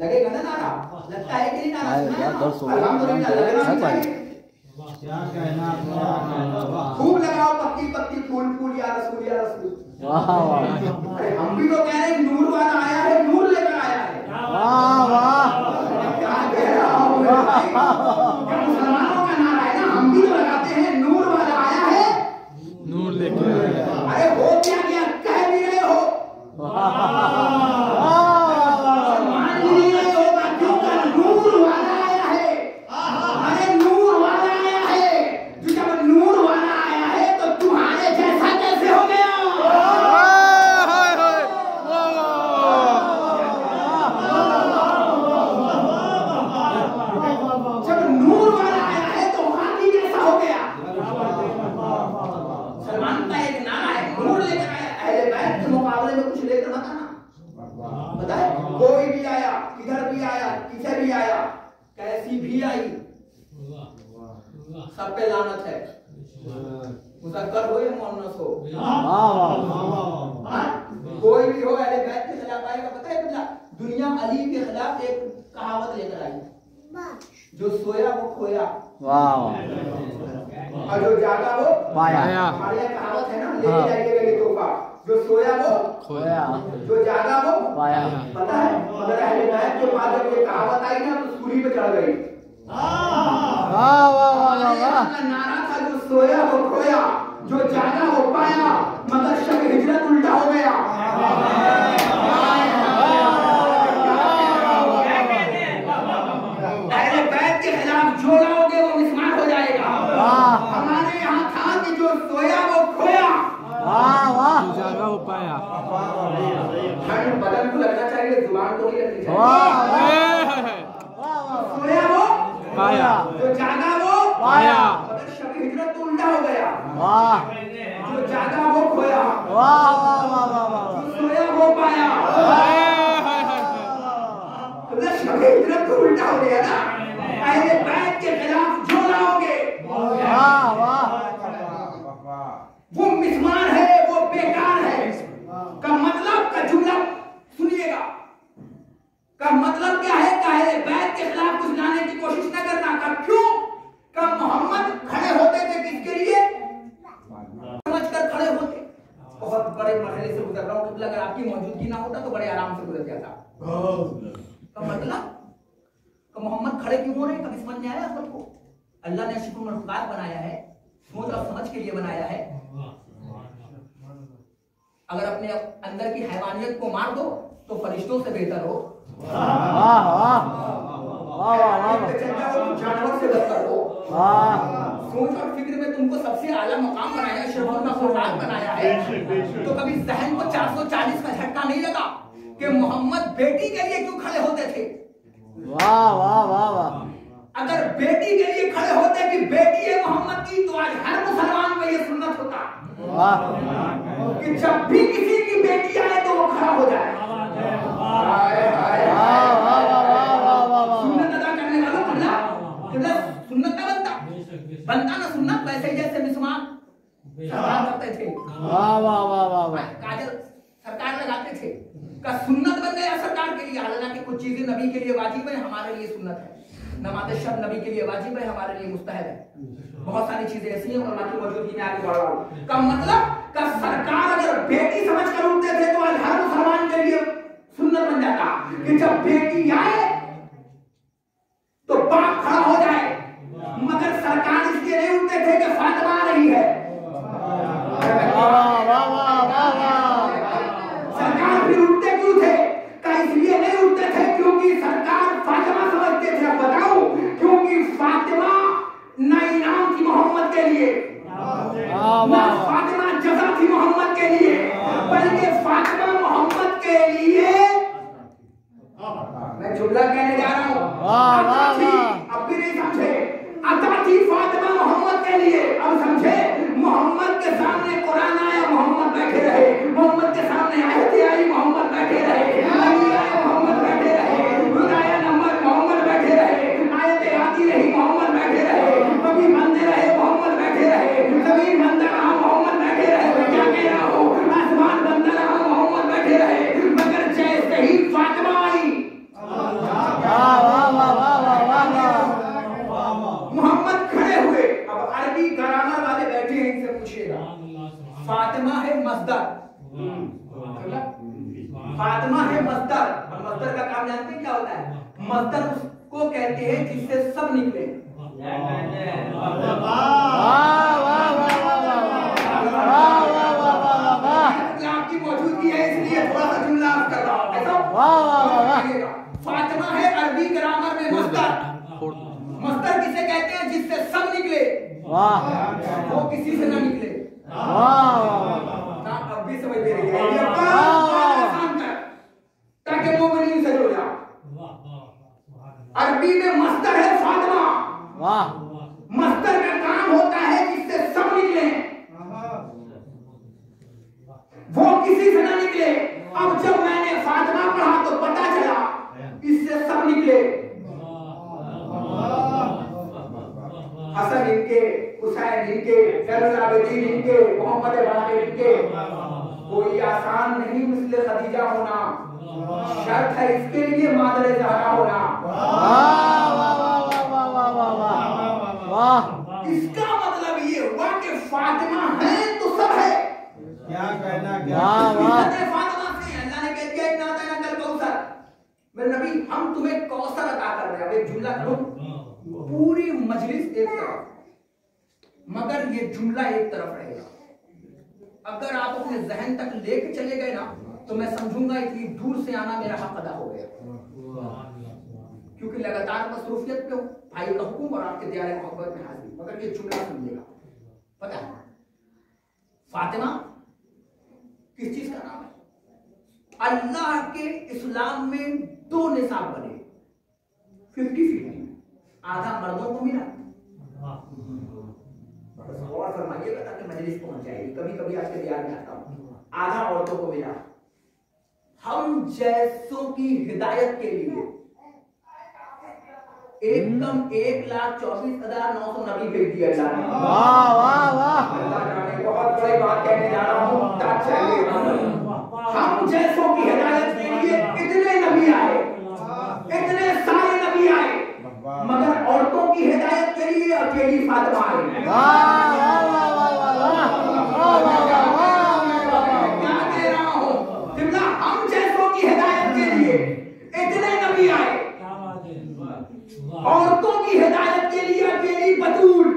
लगेगा ना नारा? लगता है कि नहीं नारा? अल्हम्दुलिल्लाह लगना चाहिए।
क्या कहना, क्या कहना,
खूब लगाओ पत्ती पत्ती, फूल फूल, या रसूल या रसूल। अरे हम भी तो कह रहे हैं नूर वाला आया है, नूर लेकर आया है। क्या कह रहा हूँ मुसलमानों का नारा है ना, हम भी तो लगाते हैं नूर वाला आया है,
नूर लेके आया।
अरे हो क्या गया, कह भी रहे हो, मान भी नहीं रहे हो, क्यों कर नूर वाला आया है। अरे नूर वाला आया है, तो जब नूर वाला आया है तो तुम्हारे जैसा कैसे हो गया। जब नूर वाला आया है तो हाथी जैसा हो गया। सलमान का एक नारा है, नूर लेकर आया। अहले बैत के मुकाबले में कुछ लेकर मत आना। पता है, कोई भी आया, किधर भी आया, किसे भी आया, कैसी भी आई, सब पे लानत है। मुज़क्कर हो या मुअन्नस हो, कोई भी हो अहले बैत के खिलाफ आएगा। पता है तुझे, दुनिया अली के खिलाफ एक कहावत लेकर आई, जो सोया वो खोया, और जो जागा वो
पाया।
हमारे यहाँ कहावत है ना, लेके जाइएगा ये तोहफा, जो सोया वो
खोया,
जो जागा वो
पाया।
पता है, मगर अहले बैत के पास जब ये कहावत आई ना तो सूली पे चढ़ गई। नारा था, जो सोया वो खोया, जो जागा वो पाया, मगर शब हिजरत उल्टा हो गया। अहले बैत के खिलाफ जो लाओगे वो मिसमार हो जाएगा। हमारे यहाँ था कि जो सोया वो खोया,
जागा वो पाया।
ठंड बदन को लगना चाहिए, जुबान को नहीं लगनी चाहिए। सोया वो
पाया,
जो जागा वो
पाया,
मगर शब हिजरत तो उल्टा हो गया।
वाह,
जो जागा वो खोया,
वाह वाह वाह वाह,
जो सोया वो पाया। तो शब हिजरत तो उल्टा हो गया ना। अहले बैत के खिलाफ जो लाओगे
वाह वाह,
वो मिसमार है, वो बेकार है। का मतलब का जुमला सुनिएगा, का मतलब क्या है, अहले बैत के खिलाफ कुछ लाने की कोशिश न करना। का क्यों? का मोहम्मद खड़े होते थे किसके लिए, समझकर खड़े होते। बहुत बड़े मरहले से गुजर रहा हूं, अगर आपकी मौजूदगी ना होता तो बड़े आराम से गुजर जाता। का मतलब का मोहम्मद खड़े क्यों हो रहे हैं, कभी समझ में आया सबको? अल्लाह ने अशरफुल मखलूकात बनाया है, सोच और समझ के लिए बनाया है। अगर अपने अंदर की हैवानियत को मार दो तो फरिश्तों से बेहतर हो। जानवर से बेहतर हो। सोच और फिक्र में तुमको सबसे आला मकाम बनाया, अशरफुल मखलूकात बनाया है। तो कभी जहन को 440 का झटका नहीं लगा कि मोहम्मद बेटी के लिए क्यों खड़े होते थे।
वाह वाह वाह वाह,
अगर बेटी के लिए खड़े होते कि बेटी है मोहम्मद की, तो आज हर मुसलमान में ये सुन्नत होता कि जब भी किसी की बेटी आए तो वो खड़ा हो जाए। सुन्नत अदा करने वालों,
वाह वाह वाह वाह वाह।
काजल सरकार लगाते थे का सुन्नत बन गया सरकार के लिए। हालांकि कुछ चीजें नबी के लिए वाजिब है, हमारे लिए सुन्नत है। नमाज शब नबी के लिए वाजिब है, हमारे लिए मुस्तहब है। बहुत सारी चीजें ऐसी हैं और बाकी मौजूदगी में आगे बढ़ रहा हूं। का मतलब का सरकार अगर बेटी समझ कर उठते थे तो आज हर मुसलमान के लिए सुन्नत बन जाता कि जब बेटी आए तो बाप खड़ा हो जाए। मगर सरकार इसलिए नहीं उठते थे कि फातिमा आ रही है। सरकार फिर उठते क्यों थे? का इसलिए नहीं उठते थे क्योंकि सरकार फातिमा समझते थे। अब बताओ, क्योंकि फातिमा न इनाम थी मोहम्मद के लिए, न फातिमा जज़ा थी मोहम्मद के लिए, बल्कि फातिमा मोहम्मद के लिए, मैं जुमला कहने जा रहा हूं, अब भी नहीं समझे, अता थी फातिमा मोहम्मद के लिए। अब समझे, मोहम्मद के सामने कुरान आया, मोहम्मद बैठे रहे। मोहम्मद के सामने आयतें आई, मोहम्मद बैठे रहे। नबी आए, मोहम्मद बैठे रहे। खुदाया नंबर, मोहम्मद बैठे रहे। आयतें आती रही, मोहम्मद बैठे रहे। कभी बनते रहे, मोहम्मद बैठे रहे। जमीन बनता रहा, मोहम्मद बैठे रहे। मैं क्या कह रहा हूं? आसमान बनता रहा, मोहम्मद बैठे रहे। मगर जैसे ही फातिमा आई, मोहम्मद खड़े हुए। अब अरबी ग्रामर वाले बैठे हैं, इनसे पूछिएगा, फातिमा है मस्दर, फातिमा है मस्दर। और मस्दर का काम जानते हैं क्या होता है? मस्दर उसको कहते हैं जिससे सब निकले। आपकी मौजूदगी है इसलिए थोड़ा सा जुमला कर रहा हूं। फातिमा है अरबी ग्रामर में मस्दर। मस्दर किसे कहते हैं? जिससे सब निकले, वो किसी से ना निकले। अब भी समझ में नहीं आई, आसान कर ताकि मोमिनीन से जुड़ जाओ। अरबी में मस्दर है फातिमा। मस्दर का काम होता है जिससे सब निकले, वो किसी से ना निकले। अब जब मैंने फातिमा पढ़ा तो पता चला इससे सब निकले। हसन इनके, हुसैन इनके, ज़ैनुल आबिदीन इनके, मोहम्मद बाक़िर इनके। कोई आसान नहीं मिस्ले खदीजा होना, शर्त है इसके लिए मादरे ज़हरा होना। इसका मतलब ये हुआ कि फातिमा है तो सब है।
क्या कहना, क्या
फातिमा से अल्लाह ने कह दिया इन्ना अतैना कल कौसर। मेरे नबी, हम तुम्हें कौसर अता कर रहे हैं। अब एक जुमला करो, पूरी मजलिस एक तरफ, मगर ये जुमला एक तरफ रहेगा। अगर आप अपने जहन तक लेके चले गए ना तो मैं समझूंगा इतनी दूर से आना मेरा हक अदा हो गया, क्योंकि लगातार मसरूफियत पे हूं, भाई का हुक्म और आपके दियारे मोहब्बत में हाजिर। मगर ये जुमला समझिएगा, पता है फातिमा किस चीज का नाम है? अल्लाह के इस्लाम में दो निसाब बने, 50-50, आधा मर्दों को मिला। और फरमाइएगा ताकि मजलिस पहुंच जाएगी। कभी कभी आपके ध्यान में आता हूं, आधा औरतों को मिला। हम जैसों की हिदायत के लिए एकदम 1,24,900 नबी भेज दिया अल्लाह ने। अल्लाह जाने, बहुत बड़ी बात कहने जा रहा हूं। हम जैसों की हिदायत के लिए इतने नबी आए, इतने सारे नबी आए, मगर औरतों की हिदायत के लिए अकेली फातिमा आई। क्या कह रहा हूं? तिमला, हम जैसों की हिदायत के लिए इतने नबी आए, औरतों की हिदायत के लिए अकेली बतूल।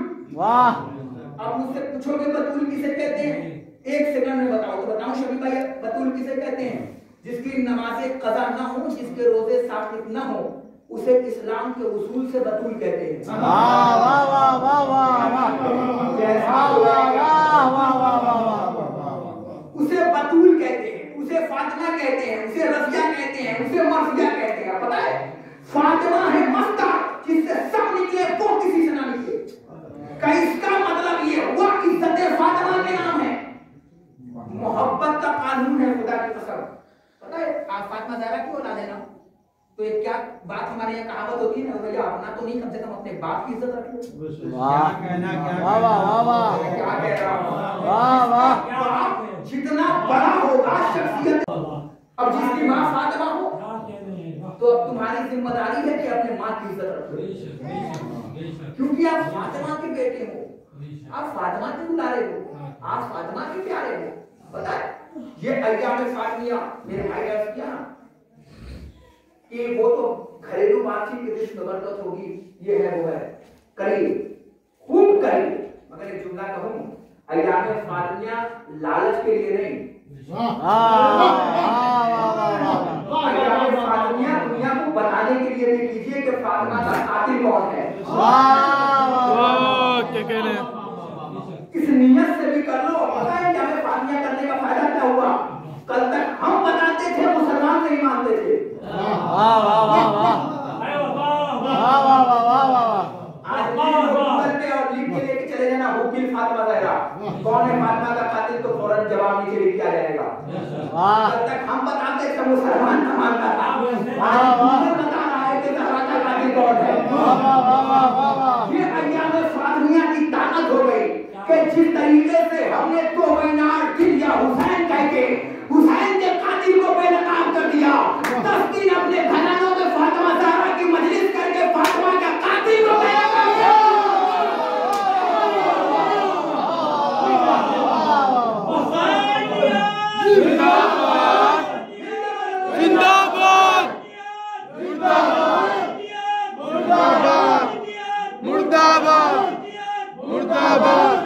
अब मुझसे पूछोगे बतूल किसे कहते हैं? एक सेकंड में बताओ तो बताऊं शबीर भाई, बतूल किसे कहते हैं? जिसकी नमाजें कज़ा ना हो, जिसके रोजे साकित ना हो, उसे इस्लाम के उसूल से बतूल कहते हैं। उसे बतूल कहते हैं, उसे फातिमा कहते हैं, उसे रज़िया कहते हैं, उसे मर्ज़िया कहते हैं। पता है, फातिमा है मस्ता, जिससे सब निकले, वो किसी से ना निकले। इसका मतलब ये हुआ इज्जत फातिमा के नाम है, मोहब्बत का कानून है खुदा की कसम। पता है आप फातिमा ज़हरा क्यों औलाद है ना? तो तो एक क्या बात हमारे यहाँ कहावत होती है ना भैया, अपना तो नहीं, कम से कम अपने बाप की इज्जत रखो।
वाह वाह वाह वाह
क्या कह रहा हूँ,
वाह वाह।
जितना बड़ा होगा शख्सियत, अब जिसकी माँ फातिमा हो तो अब तुम्हारी जिम्मेदारी है कि अपने माँ की इज्जत रखो, क्योंकि आप फातिमा के बेटे हो, आप फातिमा के दुलारे हो, आप फातिमा के प्यारे हो। पता है ये अय्याम फातिमिया मेरे भाई ने किया ना कि वो तो घरेलू बातचीत के जिसमें बरकत होगी, ये है वो है, करिए खूब करिए। मगर एक जुमला कहूं, अय्याम फातिमिया लालच के लिए नहीं, अय्याम फातिमिया दुनिया को बताने के लिए भी कीजिए कि फातिमा का कातिल कौन है।
क्या कह रहे हैं?
इस नियत से भी कर लो। पता है अय्याम फातिमिया करने का फायदा क्या हुआ? कल तक हम बताते थे, मुसलमान नहीं मानते थे।
वाह वाह वाह वाह वाह वाह वाह वाह।
आज गूगल पे और लिख के लेके चले जाना, हु किल फातिमा ज़हरा, कौन है फातिमा का कातिल, तो फौरन जवाब नीचे लिख के आ जाएगा। कल तक हम बताते थे, मुसलमान न मानता था, आज गूगल बता रहा है कि ज़हरा का कातिल कौन है। ये अय्याम फातिमिया की ताकत हो गई कि जिस तरीके से हमने तो वैनार किया हुसैन कह के हुसैन के कातिल को बेनकाब कर दिया, 10 दिन अपने घरानों में फातिमा ज़हरा की मजलिस करके फातिमा का कातिल को बेनकाब किया।
जिंदाबाद मुर्दाबाद मुर्दाबाद मुर्दाबाद।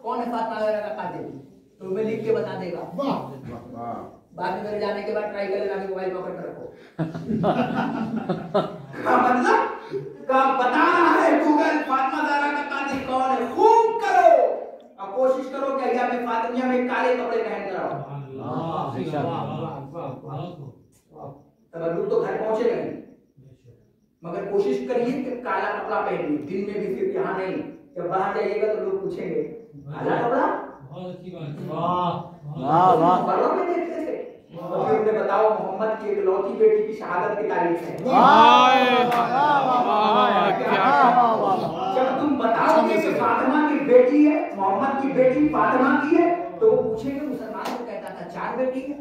कौन है फातिमा ज़हरा का कातिल, तो मैं लिख के बता देगा। बाद में मेरे जाने के बाद ट्राई कर लेना, मोबाइल पकड़ कर रखो। मतलब का बता रहा है गूगल फातिमा ज़हरा का कातिल कौन है, खूब करो। अब कोशिश करो कि अय्याम फातिमिया में काले कपड़े पहन कर आओ। तब तो घर पहुंचे नहीं, मगर कोशिश करिए कि काला कपड़ा पहनिए, दिन में भी सिर्फ यहाँ नहीं, जब बाहर जाइएगा तो लोग पूछेंगे काला कपड़ा। वाह वाह वाह में देखते थे। तो फिर उन्हें बताओ मोहम्मद की इकलौती बेटी की शहादत की तारीख है। जब तुम बताओगे कि फातिमा की बेटी है, मोहम्मद की बेटी फातिमा की है, तो वो पूछेंगे मुसलमान को कहता था 4 बेटी है,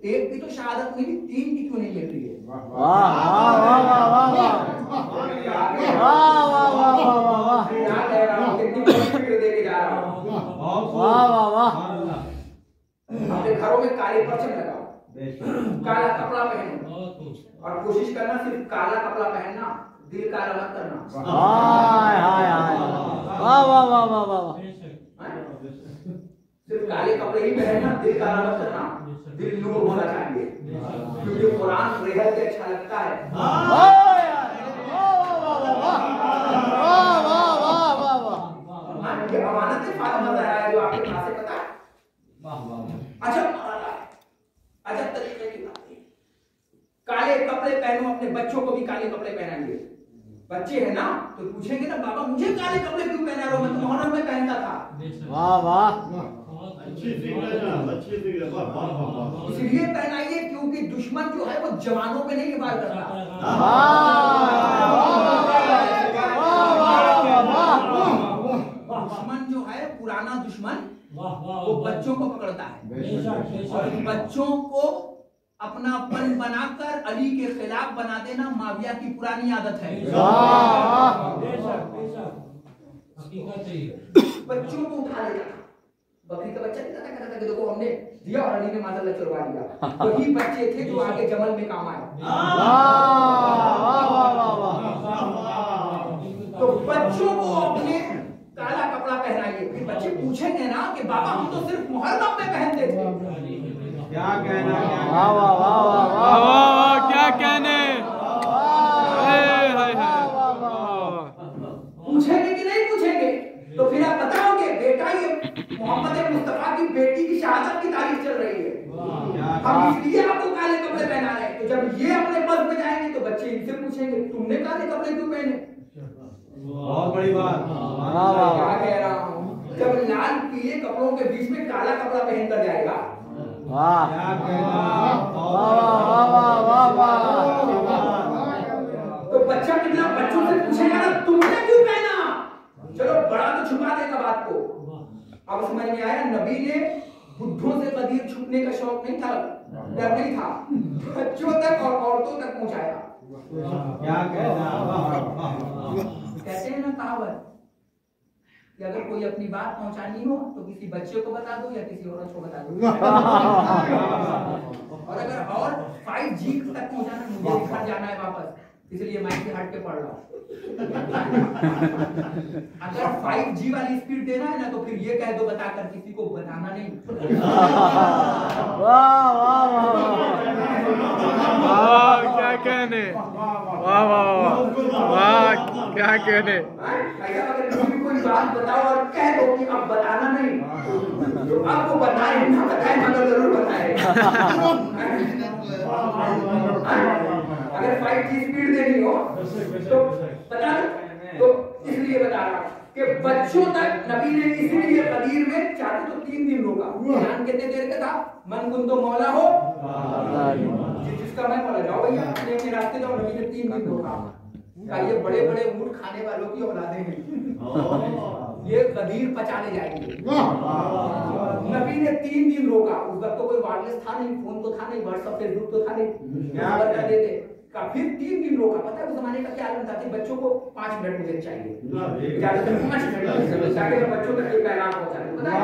एक की तो शहादत मिली, 3 की क्यों नहीं मिल रही है?
वाह वाह वाह वाह वाह वाह वाह वाह वाह।
क्या कह रहा हूँ, कितनी फिक्र देके जा रहा हूँ।
वाह वाह वाह।
अपने घरों में काले परचम लगाओ, काला कपड़ा पहनो, और कोशिश करना सिर्फ काला कपड़ा पहनना, दिल काला मत करना।
हाय हाय हाय वाह वाह वाह वाह वाह।
सिर्फ काले कपड़े ही पहनना, दिल काला मत करना, दिल नूर होना चाहिए, क्योंकि कुरान बेहद के अच्छा लगता है। ये अमानत है फातिमा ज़हरा है जो आपके पास है, पता है? अच्छा तरीके की बात है। काले कपड़े पहनो, अपने बच्चों को भी काले कपड़े पहनाइए। बच्चे हैं ना तो पूछेंगे ना, बाबा मुझे काले कपड़े क्यों पहना रहे हो, मैं तो मुहर्रम में पहनता था।
वाह वाह।
इसलिए पहनाइए क्योंकि दुश्मन जो है वो जवानों पे नहीं वार करता। दुश्मन जो है, पुराना दुश्मन, वो बच्चों को पकड़ता है, और बच्चों को अपनापन बनाकर अली के खिलाफ बना देना माविया की पुरानी आदत है। बच्चों को उठा लेता, बकरी का बच्चा कहता था कि देखो हमने दिया और अली ने माशाल्लाह चुरवा लिया। वही बच्चे थे जो आगे जमल में काम आए। तो बच्चों को अपने काला कपड़ा पहनाइए, फिर बच्चे पूछेंगे ना कि बाबा हम तो सिर्फ मुहर्रम में पहनते थे।
क्या कहना,
वाह वाह वाह वाह वाह, क्या कहने।
पूछेंगे कि नहीं पूछेंगे? तो फिर आप बताओगे बेटा ये मोहम्मद मुस्तफा की बेटी की शहादत की तारीफ चल रही है, हम इसलिए आपको काले कपड़े पहना रहे हैं। तो जब ये अपने बस में जाएंगे तो बच्चे इनसे पूछेंगे तुमने काले कपड़े क्यों पहने?
बहुत बड़ी बात।
क्या कह रहा हूँ, जब लाल पीले कपड़ों के बीच में काला कपड़ा पहन कर जाएगा,
क्या कहना,
तो बच्चा कितना बच्चों से पूछेगा ना तुमने क्यों पहना? चलो बड़ा तो छुपा देगा बात को। अब समझ में आया, नबी ने बुद्धों से कदीर छुपने का शौक नहीं था, डर नहीं था, बच्चों तक और औरतों तक पहुंचाया।
क्या कहना।
कहते हैं ना कहावत कि अगर कोई अपनी बात पहुंचानी हो तो किसी बच्चे को बता दो या किसी औरत को बता दो। और अगर और 5G तक पहुंचाना, मुझे घर जाना है वापस, इसलिए माइक के हट के पढ़ रहा हूँ। अगर 5G वाली स्पीड देना है ना तो फिर ये कह दो बताकर किसी को बताना नहीं।
वाह वाह वाह, क्या कहने। वाह वाह वाह, क्या कहने।
अगर किसी को कोई बात बताओ और कह दो कि अब बताना नहीं, तो आपको बताए ना बताए मगर जरूर बताए। अगर 5G स्पीड देनी हो तो बता दो। तो इसलिए बता रहा हूं कि बच्चों तक नबी ने इसीलिए कदीर में चाहे तो 3 दिन रोका। ध्यान कितने देर का था? मन कुन तो मौला हो, जिसका मैं मौला, जाओ भैया अपने अपने रास्ते जाओ। नबी ने 3 दिन रोका। ये बड़े बड़े ऊंट खाने वालों की औलादे हैं, ये कदीर पचाने जाएंगे। नबी ने 3 दिन रोका। उस वक्त तो कोई वायरलेस था नहीं, फोन तो था नहीं, व्हाट्सएप फेसबुक तो था नहीं, कर देते। फिर 3 दिन रोका। पता है उस जमाने का क्या आलम था? बच्चों को 5 मिनट मुझे चाहिए, ज्यादातर 5 मिनट, ताकि बच्चों तक एक पैगाम पहुंचाए। पता है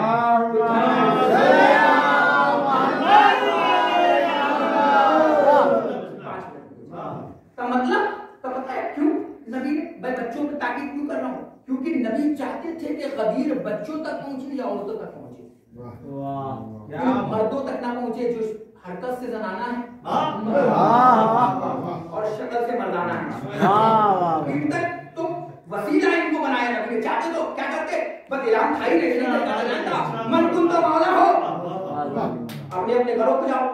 का मतलब तो पता है क्यों नबी ने बच्चों की ताकीद क्यों कर रहा हूँ? क्योंकि नबी चाहते थे कि कदीर बच्चों तक पहुंचे या औरतों तक पहुंचे, मर्दों तक ना पहुंचे जो हरकत से जनाना है और शक्ल से मर्दाना है। इन तक तो वसीला इनको बनाया नबी ने। चाहते तो क्या करते? बस ऐलान था ही नहीं, मन कुन तो मौला हो, अपने अपने घरों को जाओ।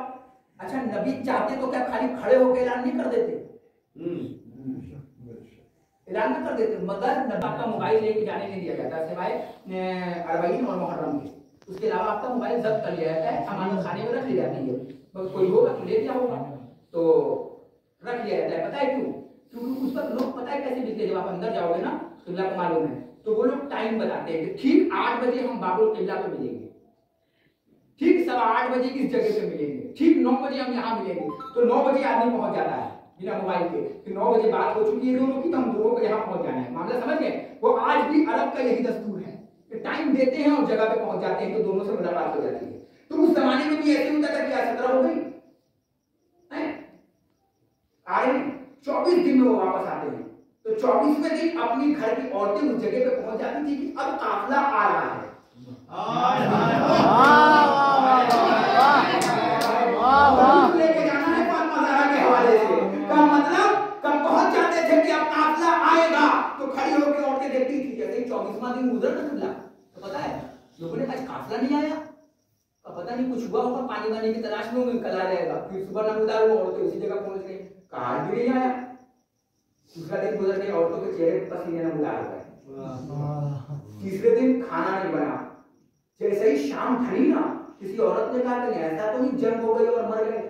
अच्छा नबी चाहते तो क्या खाली खड़े होकर ऐलान नहीं कर देते? ऐलान कर देते, मगर नबी आपका मोबाइल लेके जाने नहीं दिया जाता सिवाय 40 और मुहर्रम के। उसके अलावा आपका मोबाइल जब्त कर लिया जाता है, सामान खाने में रख ली जाती है। कोई होगा तो ले लिया होगा तो रख लिया जाता है। पता है क्यों? क्योंकि उस वक्त लोग पता है कैसे मिलते हैं, जब आप अंदर जाओगे ना किबला को मालूम है तो वो लोग टाइम बताते हैं कि ठीक 8 बजे हम बाबुल किबला पे मिलेंगे, ठीक 8:15 बजे इस जगह पे मिलेंगे, ठीक 9 बजे हम यहाँ मिलेंगे। तो 9 बजे आदमी पहुंच जाता है बिना मोबाइल के, फिर 9 बजे बात हो चुकी है दोनों की, तो हम दोनों को यहाँ पहुंच जाना है। मामला समझ गए? वो आज भी अरब का यही दस्तूर है कि टाइम देते हैं और जगह पे पहुंच जाते हैं तो दोनों से मुलाकात हो जाती है। तो उस जमाने में भी ऐसे होता था कि 17 हो गई आ रहे हैं, 24 दिन में वो वापस आते हैं। तो 24वें दिन अपनी घर की औरतें उस जगह पे पहुंच जाती थी कि अब काफिला आ रहा है। लेके जाना है फातिमा ज़हरा के हवाले से। का मतलब कब पहुंच जाते थे कि अब काफिला आएगा तो खड़ी होकर औरतें देखती थी। जैसे ही 24वां दिन गुजर ना तो पता है लोगों ने आज काफिला नहीं आया, पता नहीं कुछ हुआ होगा, पानी वानी की तलाश में होंगे, कल आ जाएगा। फिर सुबह नमूदार वो औरतें उसी जगह पहुंच गई, कहा भी नहीं आया। दूसरा दिन गुजर गया, औरतों के चेहरे पर पसीने नमूदार हो गए। तीसरे दिन खाना नहीं बना। जैसे ही शाम ढली ना किसी औरत ने कहा कि ऐसा तो नहीं जंग हो गई और मर गए।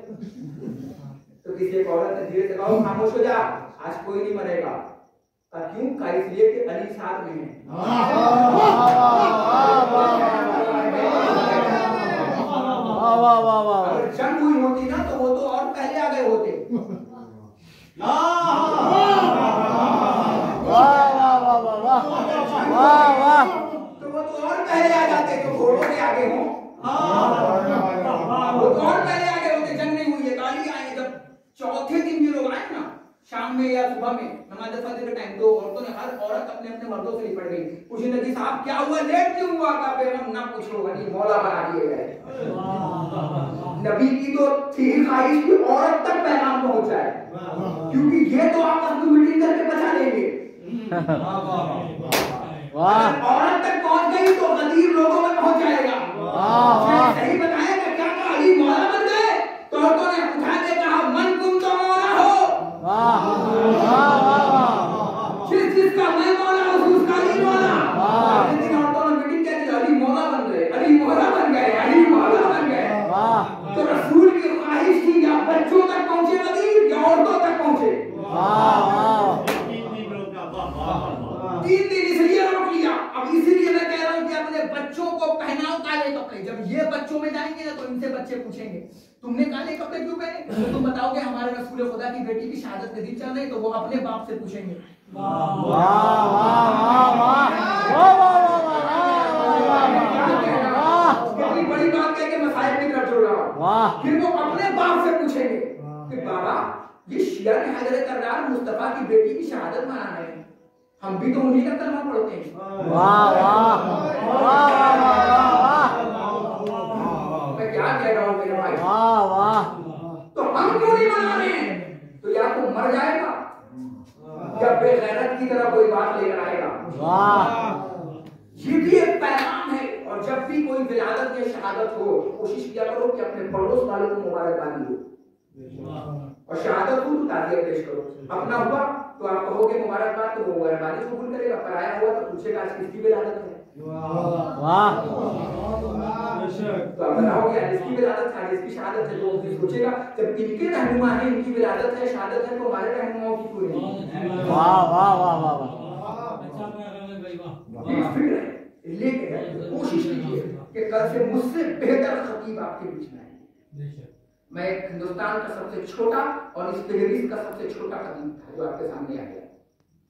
तो किसी एक औरत ने धीरे से कहा खामोश हो जा, आज कोई नहीं मरेगा। क्यों? का इसलिए कि अली साथ में है।
वाह वाह वाह वाह
अगर जंग हुई होती ना तो वो तो और पहले आ गए होते।
वाह वाह वाह वाह वाह वाह
तो वो तो और पहले आ जाते जो घोड़ों के आगे हों। वो तो और पहले आगे होते। जंग नहीं हुई है, गाली आए। जब चौथे दिन ये लोग आए ना, शाम में या सुबह में नमाज फजर के टाइम, तो औरतों ने, हर औरत अपने अपने मर्दों से लिपट गई। पूछने लगी, साहब क्या हुआ, लेट क्यों हुआ? का बेगम ना पूछो, वही मौला बना दिए गए। नबी की तो थी ख्वाहिश कि औरत तक पैगाम पहुंच जाए, क्योंकि ये तो आपस में मीटिंग करके बचा लेंगे। औरत तक पहुंच गई तो गरीब लोगों में पहुंच जाएगा। सही बताया कि क्या कहा, अली मौला बन गए? तो औरतों ने उठा के कहा, मन तुम तो मौला हो। जिस जिसका मैं मौला हूं उसका अली मौला। लेकिन औरतों ने मीटिंग क्या की, अली मौला बन गए, अली मौला बन गए, अली मौला बन गए। तो रसूल की ख्वाहिश थी या बच्चों तक पहुंचे गरीब या औरतों तक पहुंचे। 3 दिन इसलिए रोक लिया। अब इसीलिए मैं कह रहा हूं कि अपने बच्चों को पहनाओ काले कपड़े। जब ये बच्चों में जाएंगे ना तो इनसे बच्चे पूछेंगे, तुमने काले कपड़े क्यों पहने? तो तुम बताओगे हमारे रसूल खुदा की बेटी की शहादत के दिन चल रहे, तो वो अपने बाप से पूछेंगे। कितनी बड़ी बात कह के मसाइल की तरफ जोड़ रहा हूं। फिर वो अपने बाप से पूछेंगे कि बाबा, ये शिया ने हजरत कररार मुस्तफा की बेटी की शहादत मना रहे हैं, हम भी तो उन्हीं का कलमा पढ़ते हैं।
वाह वाह वाह वाह
मैं क्या कह रहा हूं मेरे भाई?
वाह वाह।
तो हम क्यों नहीं मना रहे हैं? तो या तो मर जाएगा या बेगैरत की तरह कोई बात लेकर आएगा।
वाह,
ये भी एक पैगाम है। और जब भी कोई विलादत या शहादत हो, कोशिश किया करो कि अपने पड़ोस वालों को मुबारकबादी दो, और शहादत हो तो ताज़ियत पेश करो। अपना हुआ तो आप कहोगे मुबारकबाद, तो वो मुबारकबादी कबूल करेगा। पराया हुआ तो पूछेगा आज किसकी विलादत है।
वाह,
तो आप बताओगे आज इसकी विलादत है, इसकी शहादत है, तो वो सोचेगा जब इनके रहनुमा है, इनकी विलादत है, शहादत है, तो हमारे रहनुमाओं की क्यों नहीं?
वाह वाह वाह वाह वाह।
लेकिन कोशिश कीजिए कि कल से मुझसे बेहतर खतीब आपके बीच में आए। मैं एक हिंदुस्तान का सबसे छोटा और इस फहरिस्त का सबसे छोटा खतीब था जो आपके सामने आ गया,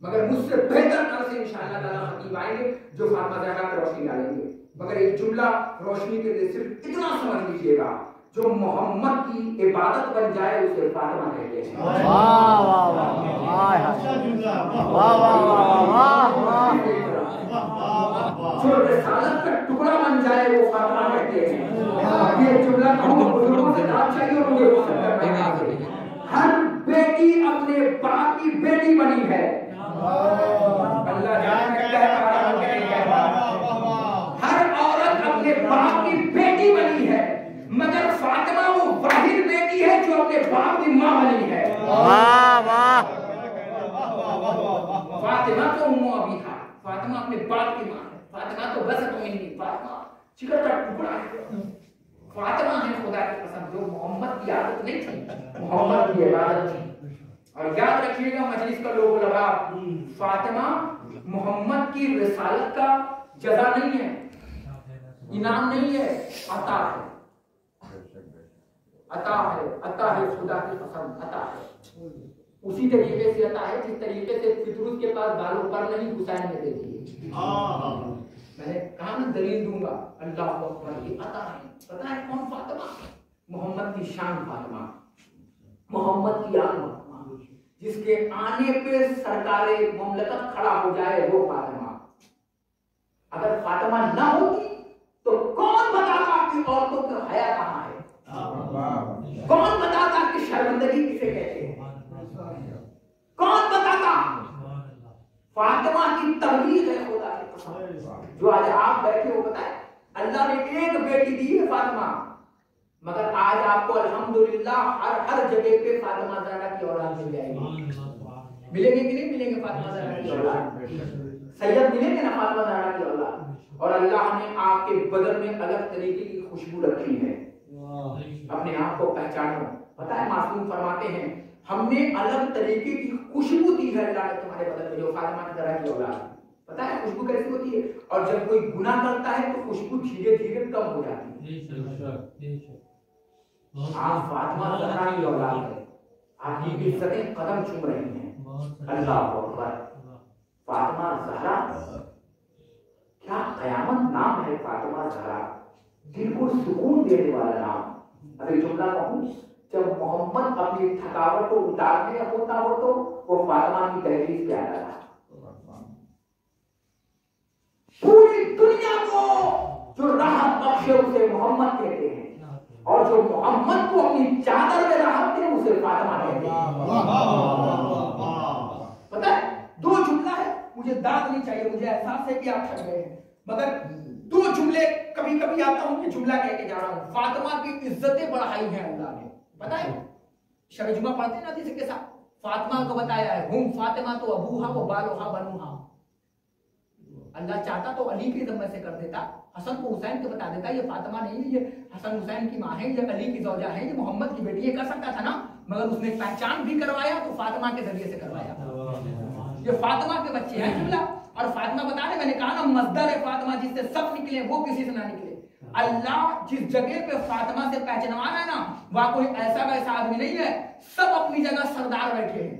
मगर मुझसे बेहतर कल से इंशाअल्लाह ताला खतीब आएंगे जो फातिमा ज़हरा पर रोशनी डालेंगे। मगर एक जुमला रोशनी के लिए सिर्फ इतना समझ लीजिएगा, जो मोहम्मद की इबादत बन जाए उसे फातिमा कहते हैं।
वाह वाह वाह वाह वाह वाह।
जो रिसालत का टुकड़ा बन जाए वो फातिमा कहते हैं। ये जुमला बुजुर्गों से याद चाहिए और मुझे रोशन करना है। हर बेटी अपने बाप की बेटी बनी है। अल्लाह जाने हर औरत अपने बाप की बेटी बनी है, मगर फातिमा वो वाहिद बेटी है जो अपने बाप की माँ बनी है।
वाह वाह।
फातिमा तो उम्मो अबी था, फातिमा अपने बाप की माँ है। फातिमा तो बस तो नहीं, फातिमा जिगर का टुकड़ा है। फातिमा है खुदा की कसम जो मोहम्मद की आदत नहीं थी, मोहम्मद की इबादत थी। और याद रखिएगा मजलिस का लोग लगा, फातिमा मोहम्मद की रिसालत का जजा नहीं है, इनाम नहीं है, अता है। अता है खुदा की कसम, अता है। उसी तरीके से अता है जिस तरीके से फितरूस के पास बालों पर नहीं हुसैन ने दे दिए। मैंने कहा ना दलील दूंगा, अल्लाह अकबर की अता है। पता है कौन फातिमा? मोहम्मद की शान फातिमा, मोहम्मद की आन फातिमा, जिसके आने पे सरकारे मुमलकत खड़ा हो जाए वो फातिमा। अगर फातिमा ना होती तो कौन बताता कि औरतों का हया कहाँ है? कौन बताता कि शर्मिंदगी किसे कहते हैं? कौन बताता? फातिमा की तबलीग है खुदा की कसम। जो आज आप बैठे हो, पता है अल्लाह ने एक बेटी दी है फातिमा, मगर आज आपको अल्हम्दुलिल्लाह हर जगह पे फातिमा ज़हरा की औलाद मिल जाएगी। मिलेंगे कि नहीं मिलेंगे फातिमा ज़हरा की औलाद? सैयद मिलेंगे ना फातिमा ज़हरा की औलाद। और अल्लाह ने आपके बदन में अलग तरीके की खुशबू रखी है, अपने आप को पहचानो। पता है मासूम फरमाते हैं हमने अलग तरीके की खुशबू दी है अल्लाह ने तुम्हारे बदन में, जो फातिमा ज़हरा की औलाद। पता है खुशबू कैसी होती है? और जब कोई गुनाह करता है तो खुशबू धीरे धीरे कम हो जाती है। आप फातिमा ज़हरा की औलाद हैं, आपकी इज्जतें कदम चूम रही हैं। अल्लाह अकबर। फातिमा ज़हरा, क्या कयामत नाम है फातिमा ज़हरा, दिल को सुकून देने वाला नाम। अभी जुमला कहूं, जब मोहम्मद अपनी थकावट को उतारने होता हो तो वो फातिमा की दहलीज पे आता था। पूरी दुनिया को जो राहत बख्शे उसे मोहम्मद कहते हैं, और जो मोहम्मद को अपनी चादर में राहत दे उसे फातिमा कहते हैं। पता है, दो जुमला है, मुझे दाद नहीं चाहिए, मुझे एहसास है कि आप थक गए हैं, मगर दो जुमले कभी कभी आता हूं कि जुमला कह के जा रहा हूं। फातिमा की इज्जतें बढ़ाई हैं अल्लाह ने। पता है, शब जुमा पढ़ते हैं ना किसी के साथ, फातिमा को बताया है, हुम फातिमा तो अबूहा व बालुहा बनुहा। अल्लाह चाहता तो अली की ज़िम्मे से कर देता, हसन को हुसैन के बता देता, ये फातिमा नहीं है, ये हसन हुसैन की माँ है, ये अली की ज़ौजा है, ये मोहम्मद की बेटी है, कर सकता था ना, मगर उसने पहचान भी करवाया तो फातिमा के जरिए से करवाया। ये फातिमा के बच्चे हैं जुमला। और फातिमा बता रहे, मैंने कहा ना, मस्दर है फातिमा, जिससे सब निकले वो किसी से ना निकले। अल्लाह जिस जगह पे फातिमा से पहचानवा है ना, वहां कोई ऐसा वैसा आदमी नहीं है, सब अपनी जगह सरदार बैठे हैं।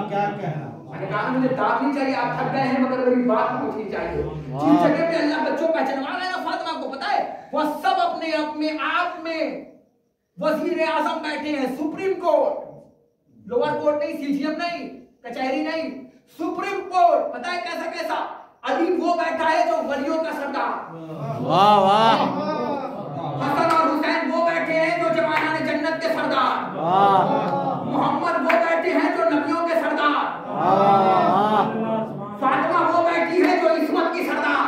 क्या कहना,
मैंने कहा मुझे दाद नहीं चाहिए, आप थक गए हैं, मगर मेरी बात पूछनी चाहिए। जिस जगह पे अल्लाह बच्चों पहचानवा रहा है ना फातिमा को, पता है, वह सब अपने आप में वजीर आजम बैठे हैं। सुप्रीम कोर्ट, लोअर कोर्ट नहीं, सीजीएम नहीं, कचहरी नहीं, सुप्रीम कोर्ट। पता है कैसा कैसा? अली वो बैठा है जो वलियों का सरदार।
वाह वाह।
हसन और हुसैन वो बैठे हैं जो जमाना ने जन्नत के सरदार। मोहम्मद वो बैठे हैं जो नबियों के सरदार। फातिमा वो बैठी है जो इस्मत की सरदार।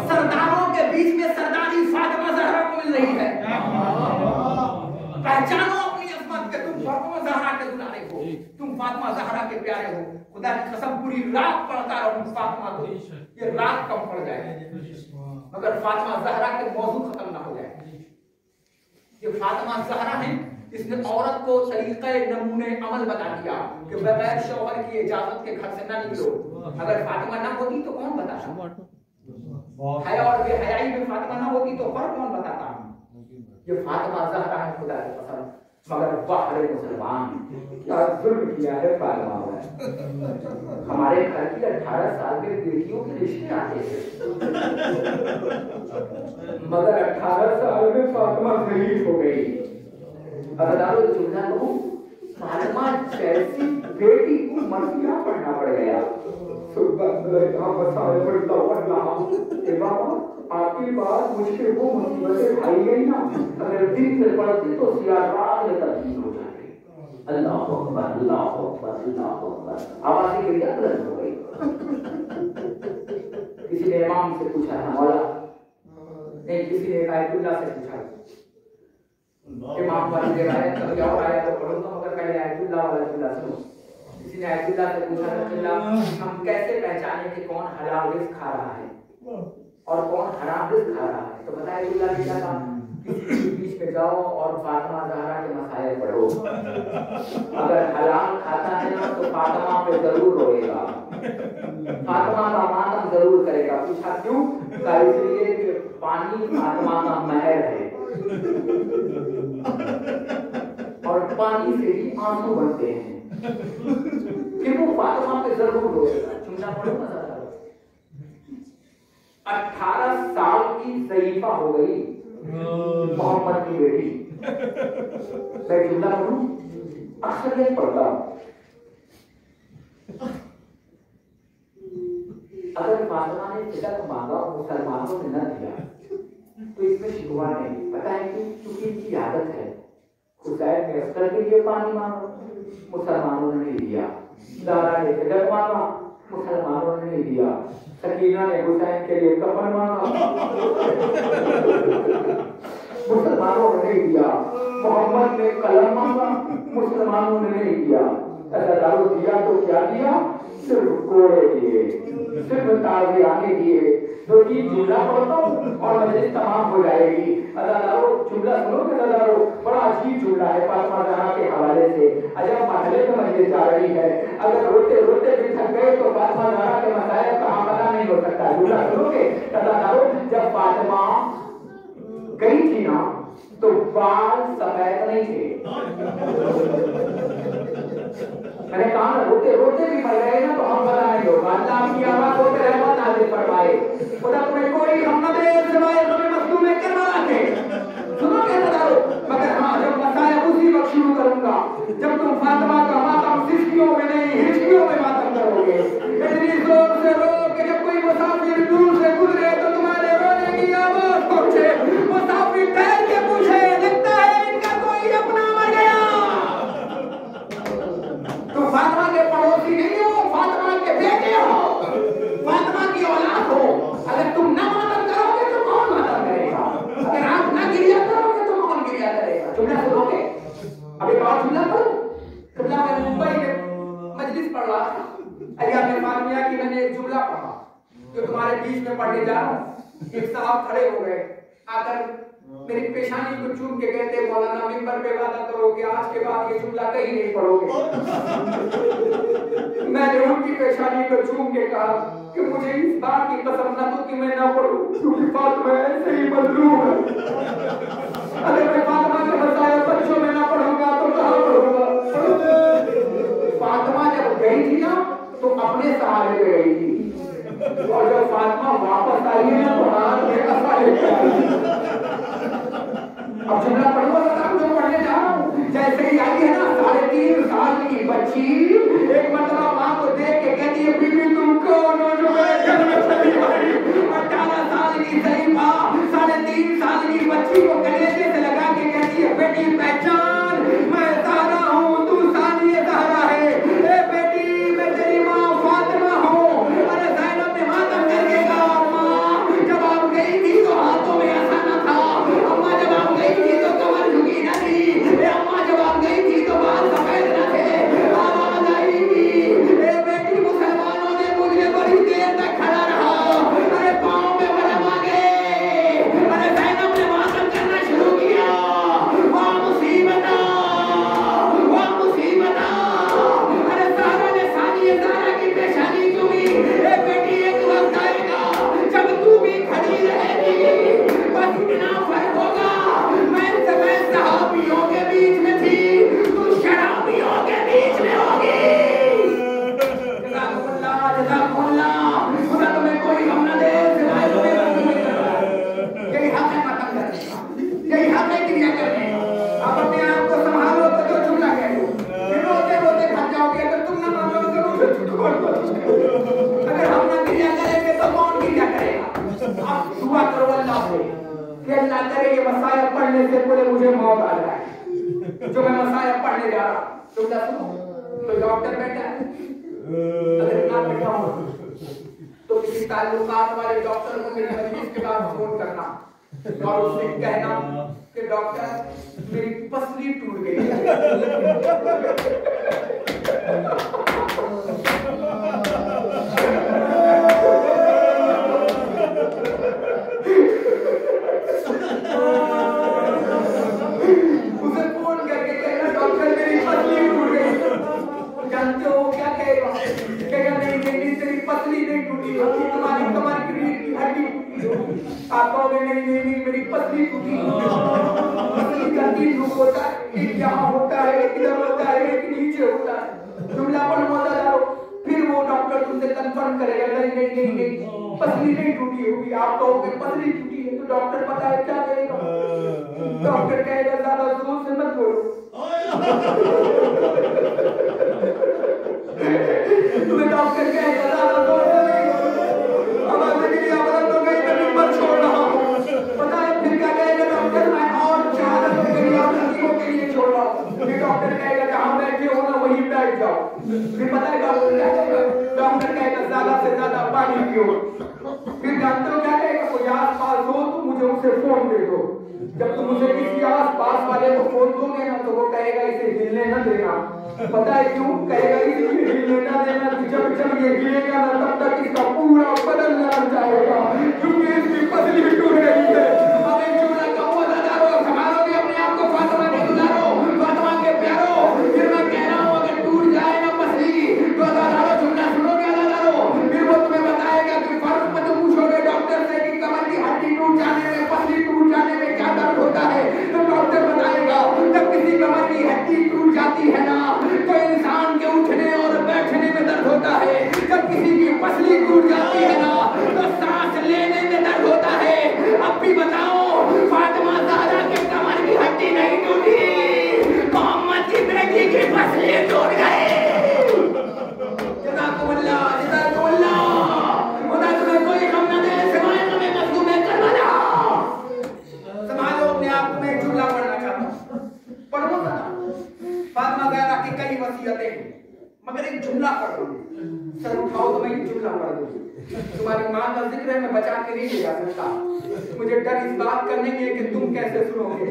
सरदारों के बीच में सरदारी फातिमा ज़हरा को मिल रही है। पहचानो अपनी इस्मत के, तुम फातिमा ज़हरा के दुलारे हो, तुम फातिमा ज़हरा के प्यारे हो। खुदा की कसम पूरी रात पढ़ता रहूं फातिमा को, ये रात कम पड़ जाए, मगर फातिमा ज़हरा के मौजू खत्म ना हो जाए। ये फातिमा ज़हरा है, इसने औरत को तरीक़े नमूने अमल बता दिया कि बगैर शौहर की इजाजत के घर से ना निकलो। अगर फातिमा ना होती तो कौन बताता? हया और बेहयाई में फातिमा ना होती तो फर्क कौन बताता? ये फातिमा ज़हरा है, खुदा की कसम। मगर वाह मुसलमान, क्या जुल्म किया है फातिमा में। हमारे घर की 18 साल के बेटियों के रिश्ते आते थे, मगर 18 साल में फातिमा शहीद हो गई। अदालत में जुमला कहूं, फातिमा जैसी बेटी को मरसिया पढ़ना पड़ गया। आपकी बात मुझे वो मुसीबतें आई गई ना, अगर दिन से पढ़ती तो सियारात में तब्दील हो जाती। अल्लाह अकबर, अल्लाह अकबर, अल्लाह अकबर। आवाज़ की क्रिया बुलंद हो गई। किसी ने इमाम से पूछा है मौला, नहीं किसी ने आयतुल्लाह से पूछा, इमाम वाली रिवायत कभी और आया तो पढ़ूंगा, मगर पहले आयतुल्लाह वाला जुमला सुनो। किसी ने आयतुल्लाह से पूछा, हम कैसे पहचाने कि कौन हलाल रिज़्क़ खा रहा है और कौन हराम रिज़्क़ खा रहा है? तो बताया अल्लाह ने कहा, किसी के बीच में जाओ और फातिमा ज़हरा के मसाइल पढ़ो। अगर हलाल खाता है ना तो फातिमा पे जरूर रोएगा, फातिमा का मातम जरूर करेगा। पूछा क्यों? कहा इसलिए कि पानी फातिमा का महल है और पानी से ही आंसू बनते हैं, फिर वो फातिमा पे जरूर रोएगा। जुमला पढ़ो ना। 18 साल की ज़ईफा हो गई मोहम्मद की बेटी। मैं जुमला पढ़ूं, अक्सर नहीं पढ़ता। अगर फातिमा ने तिलक मांगा और मुसलमानों ने न दिया तो इसमें शिकवा नहीं। पता है कि क्योंकि इनकी आदत है, हुसैन ने अस्कर के लिए पानी मांगा, मुसलमानों ने नहीं दिया। ज़हरा ने तिलक मांगा, मुसलमानों ने नहीं दिया। सकीना ने हुसैन के लिए कफन मांगा, मुसलमानों ने नहीं दिया। मोहम्मद ने कलम मांगा, मुसलमानों ने नहीं दिया। ऐसा दारू दिया तो क्या दिया? सिर्फ कोड़े दिए, सिर्फ ताज़ियाने दिए। दो तीन जुमला पढ़ता हूँ और मजलिस तमाम हो जाएगी। अदादारो जुमला सुनोगे अदादारो, बड़ा अजीब जुमला है फातिमा ज़हरा के हवाले से। अजब मसले में मजलिस जा रही है, अगर रोते रोते भी थक गए तो फातिमा ज़हरा के मसाइल कहाँ पता नहीं हो सकता। जुमला सुनोगे अदादारो, जब फातिमा गई थी ना तो बाल सफेद नहीं थे। मैंने कहा ना रोते रोते भी मर गए ना तो हम बता नहीं होगा। अल्लाह की आवाज होते रहमत नाज़िल फरमाए। खुदा तुम्हें कोई हम न दे सिवाय तुम्हें मजलूम में करवा के सुनो क्या बता दो। मगर हाँ जब मसाया उसी वक्त शुरू करूंगा जब तुम फातिमा का मातम सिस्कियों में नहीं हिचकियों में मातम करोगे। इतनी जोर से रो कि जब कोई मुसाफिर दूर से गुजरे तो तुम्हारे रोने की आवाज पहुंचे। मुसाफिर ठहर के पूछे लगता है इनका कोई अपना मर गया। तो फातिमा के पड़ोसी नहीं हो, फातिमा के बेटे हो, फातिमा की औलाद हो। अगर तुम न मातम करोगे तो कौन मातम करेगा? अगर आप न गिरिया करोगे तो कौन गिरिया करेगा? जुमला सुनोगे? अभी और जुमला पढ़ो। जुमला में मुंबई में मजलिस पढ़ रहा था। अय्या में फातिमा की मैंने एक जुमला पढ़ा जो तुम्हारे बीच में पढ़ने जा रहा हूँ। एक साहब खड़े हो गए आकर मेरी पेशानी को चूम के कहते मौलाना मिंबर पे वादा करो कि आज के बाद ये जुमला कहीं नहीं पढ़ोगे। मैंने उनकी पेशानी को चूम के कहा कि मुझे इस बात की कसम ना दो कि मैं ना पढ़ूं क्योंकि फातिमा ऐसे ही मजलूम है। अगर मैं फातिमा के मसाया बच्चों में ना पढ़ूंगा तो कहाँ पढ़ूंगा? फातिमा जब गई थी ना तो अपने सहारे पे गई थी और जब फातिमा वापस आई है ना तो हाथ में कसा लेके आई। अब जुमला पढ़ो बताओ जो पढ़ने जा रहा हूँ। जैसे ही आई है ना 3.5 साल की बच्ची एक मतलब माँ को देख के कहती है बीबी तुम कौन हो जो मेरे घर में चली आई? 18 साल की सही माँ 3.5 साल की बच्ची को कलेजे से लगा के कहती है बेटी पहचान मैं ज़हरा हूँ तू सानिया ज़हरा है। ए बेटी मैं तेरी माँ फातिमा हूँ। अरे ज़ैनब ने मातम करके कहा अम्मा जब आप गई थी तो हाथों में ऐसा न था। अम्मा जब आप गई थी तो कमर झुकी न थी। अम्मा जब आप गई थी तो बाल सफेद न थे। आवाज आई थी ए बेटी मुसलमानों ने मुझे बड़ी देर तक खड़ा रहा। अरे पाँव में बरम आ गए। अरे ज़ैनब ने मातम करना शुरू किया। वाह मुसीबता वाह मुसीबता। अरे ज़हरा ने सानिया ज़हरा की पेशानी चूमी। ए बेटी एक वक्त आएगा जब तू भी खड़ी रहेगी बस इतना फर्क होगा मैं सहाबियों के बीच में थी तू शराबियों के बीच में होगी। जज़ाकुमुल्लाह जज़ाकुमुल्लाह। खुदा तुम्हें कोई गम न दे सिवाय तुम्हें मजलूम करने। यही हक है मातम करने का, यही हक है क्रिया करने का। आप अपने आप को संभालो तो जो जुमला कह लो फिर रोते रोते थक जाओगे। अगर तुम न मानोगे तो फिर कौन करेगा? अगर हम न क्रिया करेंगे तो कौन क्रिया करेगा? आप दुआ करो अल्लाह से कि अल्लाह करे ये मसाया पढ़ने से पूरे मुझे मौत आ जाए जो मैं मसाया पढ़ने जा रहा हूँ। तुम सुनो तो डॉक्टर बैठा है अगर ना बैठा हो तो किसी ताल्लुकात वाले डॉक्टर को मेरी मजलिस के बाद फोन करना और उससे कहना कि डॉक्टर मेरी पसली टूट गई उसे फोन करके कहना डॉक्टर मेरी पसली टूट गई। जानते हो क्या कहेगा? कहेगा नहीं तेरी पसली नहीं टूटी होगी तुम्हारी कमर की रीढ़ की हड्डी टूटी होगी। आप कहोगे नहीं मेरी पसली टूटी। पसली का 3 रूप होता है, एक यहाँ होता है एक इधर होता है एक नीचे होता है। जुमला पढ़ फिर वो डॉक्टर तुमसे कंफर्म करेगा नहीं पसली नहीं टूटी होगी। आप कहोगे पसली टूटी है तो डॉक्टर पता है क्या करेगा? डॉक्टर कहेगा ज्यादा जोर से मत बोलो। तुम्हें डॉक्टर कहेगा ज्यादा जोर से नहीं बोलो। अब मेरी आवाज तो गई मैं मत छोड़ रहा हूँ। पता है फिर क्या कहेगा डॉक्टर? मैं और शहादत के लिए आखिरतियों के लिए छोड़ रहा हूँ। फिर डॉक्टर कहेगा जहाँ बैठे हो ना वहीं बैठ जाओ। फिर पता है डॉक्टर क्या कहेगा? डॉक्टर कहेगा ज्यादा से ज्यादा पानी पियो। फिर जानते हो क्या कहेगा? कोई आस-पास हो तो मुझे उसे फोन दे दो। जब तुम उसे किसी आस-पास वाले को फोन दोगे ना तो वो कहेगा इसे हिलने न देना। पता है क्यों? कहेगा इसे हिलने न देना कि जब ये हिलेगा ना तब तक इसका पूरा बदन लग जाएगा क्योंकि इसकी पसली टूट रही है। अब एक जुमला कहूँ अदादारो संभालोगे अपने आप को फातिमा के गुजारो फातिमा के प्यारो। फिर मैं कह रहा हूँ अगर टूट जाए ना पसली तो अदादारो जुमला सुनोगे अदादारो। फिर वो तुम्हें बताएगा कि फर्क मत पूछोगे डॉक्टर से कि कमर की हड्डी टूट जाने में पसली टूट जाने में क्या दर्द होता है तो टूट जाती है ना तो सांस लेने में दर्द होता है। अब भी बताओ, फातिमा ज़हरा के कमर की हड्डी नहीं टूटी, मोहम्मद की बेटी की फसलें टूट गए। जज़ाकुमुल्लाह, जज़ाकुमुल्लाह। खुदा तुम्हें कोई गम न दे सिवाय गम मज़लूम करबला। संभालो अपने आप को। मैं जुमला पढ़ना चाहता हूँ, पढ़ो ना। फातिमा ज़हरा की कई वसीयतें हैं, मगर एक जुमला पढ़ दो। सर उठाओ तो मैं एक जुमला पढ़ दूँ। तुम्हारी माँ का जिक्र है, मैं बचा के नहीं ले जा सकता। मुझे डर इस बात का नहीं है कि तुम कैसे सुनोगे,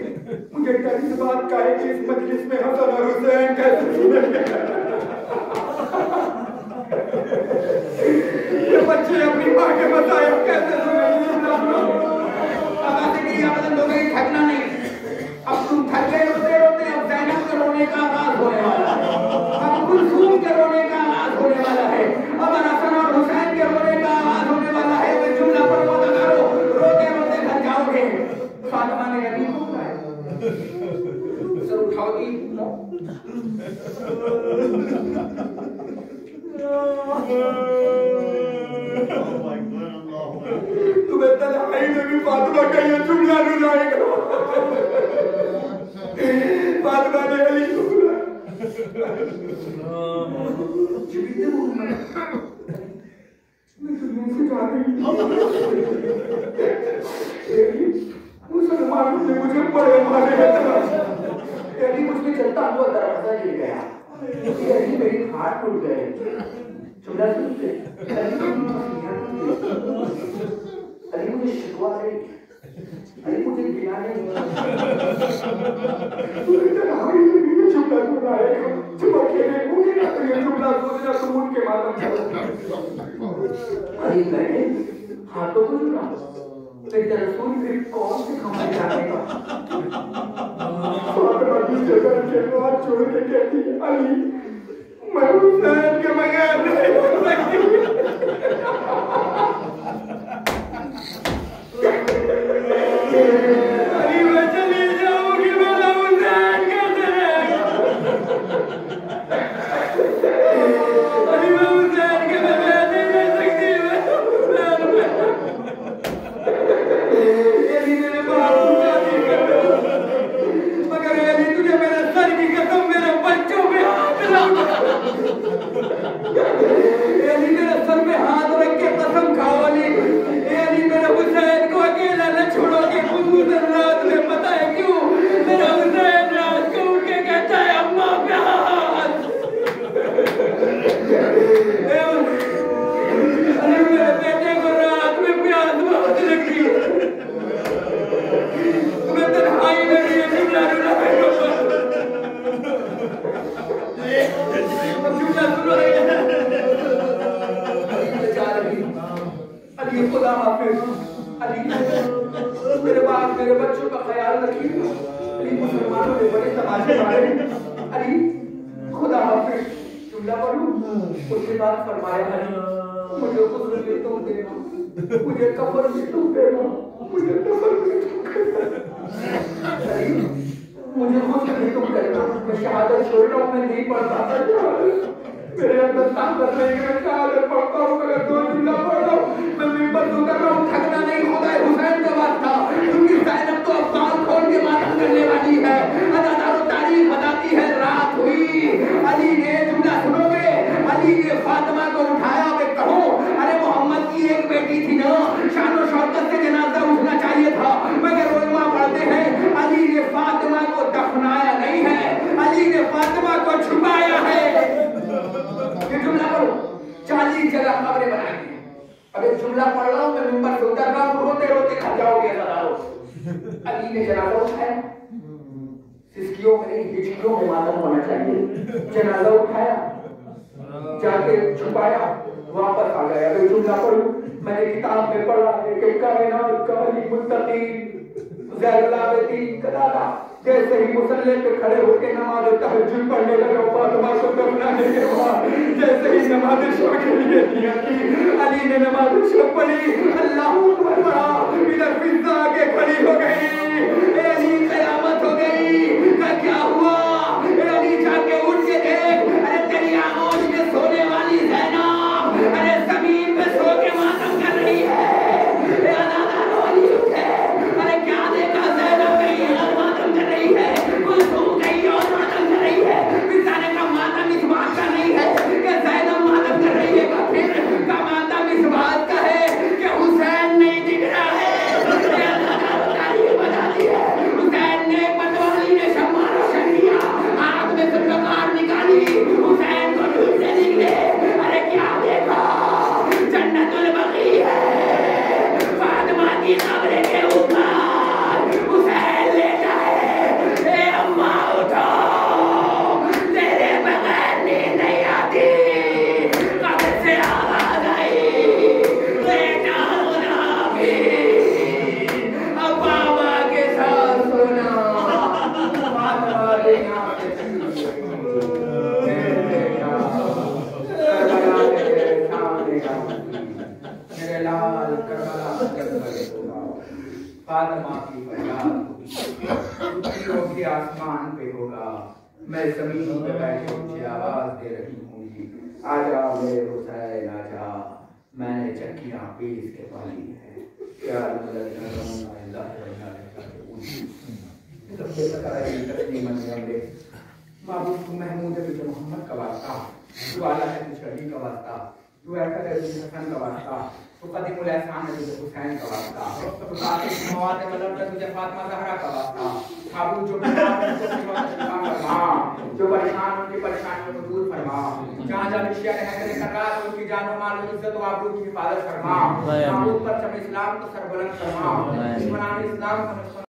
मुझे डर इस बात का है कि इस मजलिस में हसन और हुसैन कैसे सुनेंगे। ये बच्चे अपनी माँ के बताए कैसे सुनेंगे। थकना नहीं, अब तुम थक गए रोते रोते। अब ज़ैनब के रोने का आगाज होने वाला है, अब कुलसूम के रोने का आगाज होने वाला है, अब हसन और हुसैन के रोने का आगाज होने वाला है। वो जुमला पढ़ो तो करो, रोते रोते घर जाओगे। फातिमा ने अभी को बुलाया, सर उठाओ दी तुम्हें तन्हाई में भी फातिमा का ये जुमला रुलाएगा। फातिमा ने अली को बुलाया, मैं दुनिया से जा रही मुसलमानों ने मुझे बड़े मारे हैं। मुझे चलता हुआ दरवाजा गिर गया, मेरी हाथ टूट गए। जुमला सुनते अली मुझे शिकवा नहीं, अली मुझे गिला नहीं। जुमला सुनाएगा, तुम अकेले होंगे ना तो ये जुमला सोचना तुम उनके मालूम चलो। अली मैंने हाथों को जुड़ा, तेरे रसूल फिर कौन से खबर जाने का। जगह के हाथ छोड़ के कहती है अली मैं हुसैन के बगैर नहीं हो सकती। अली मैं चली जाऊंगी, मेरा हुसैन कैसे रहेगा। अली मैं हुसैन के बगैर नहीं रह सकती। अली मेरे बाप मगर अली तुझे मेरे सर की कसम मेरे बच्चों पे हाथ लगा। अली मेरे सर पे हाथ रख के कसम खाओ अली, अली मेरे हुसैन को अकेला न छोड़ोगे। खुद रात में पता है क्यों मेरा हुसैन रात को उठ के कहता है अम्मा प्यास। अली मेरे बेटे को रात में प्यास बहुत लगी, तुम्हें तन्हाई में भी ये जुमला रुलाएगा। जुमला सुनो अली खुदा हाफिज। अली मेरे बाप मेरे बच्चों का ख्याल रखिए। अली मुसलमानों ने बड़े तमाशे मारे। अली खुदा हाफिज। जुमला पढ़ूं, उसके बाद फरमाया मुझे गुस्ल में तुम देना, मुझे कफर में तुम देना, मुझे कफर में तुम करना। अली मुझे गुस्ल में तुम करना, मैं शहादत छोड़ रहा हूँ, मैं नहीं पढ़ता था। मेरे अंदर ताकत नहीं है, मैं शहादत पढ़ता हूँ मगर दो जुमला पढ़ रहा हूँ, मैं मिंबर से उतर रहा हूँ। थकना नहीं होता है हुसैन का वास्ता, क्योंकि ज़ैनब तो अब बाल खोल के मातम करने वाली है। अदादारो तारीख बताती है रात हुई, अली ने जुमला सुनोगे, अली ने फातिमा को उठाया। मैं कहूँ अरे मोहम्मद की एक बेटी थी ना, शानो शौकत से जनाजा उठना चाहिए था, मगर उलमा पढ़ते हैं अली ने फातिमा को दफनाया नहीं है, अली ने फातिमा को छुपाया है। ये जुमला पढ़ो, 40 जगह खबरें बनाई हैं। अब एक जुमला पढ़ रहा हूँ, मैं मिंबर से उतर रहा हूँ, रोते रोते खा जाओगे। अली ने जनाजा उठाया, सिस्कियों में नहीं हिचकियों में मातम होना चाहिए। जनाजा उठाया, जाके छुपाया, वापस आ गया। अगर जुमला पढ़ूं, मैंने किताब में पढ़ा है कि कायनात का अली मुत्तकी ज़ैनुलाबदीन कदादा जैसे ही मुसल्ले पे खड़े होकर नमाज तहज्जुद पढ़ने लगा, फातिमा को दफनाने के बाद जैसे ही नमाज शब के लिए दिया कि अली ने नमाज शब पढ़ी, अल्लाहू अकबर पढ़ा, इधर फिजा के खड़ी हो गई। अली कयामत हो गई, क्या हुआ? अली जाके उठ के देख, अरे तेरी आगोश में सोने वाली ज़ैनब, अरे जमीन पे फातिमा की फरियाद होगी के आसमान पे होगा, मैं जमीन पे बैठे मुझे आवाज दे रही होंगी, आजा मेरे हुसैन आजा, मैंने चक्कियां पीस के पाली है। क्या बाबू तू महमूद है तुझे मोहम्मद का वास्ता, तू आला है तुझे अली का वास्ता, तू ऐसा है तुझे हसन का वास्ता, तू कदीमुल एहसान है तुझे हुसैन का वास्ता, तू कातिल मवाद मतलब है तुझे फातिमा ज़हरा का वास्ता। बाबू जो बीमार है उनको शिफा फरमा, जो परेशान उनकी परेशानियों को दूर फरमा, जहाँ जहाँ शिया है तेरे करार उनकी जानो माल इज्जत व आबरू की हिफाजत फरमा। बाबू पर चम इस्लाम को सरबुलंद फरमा, दुश्मनान इस्लाम को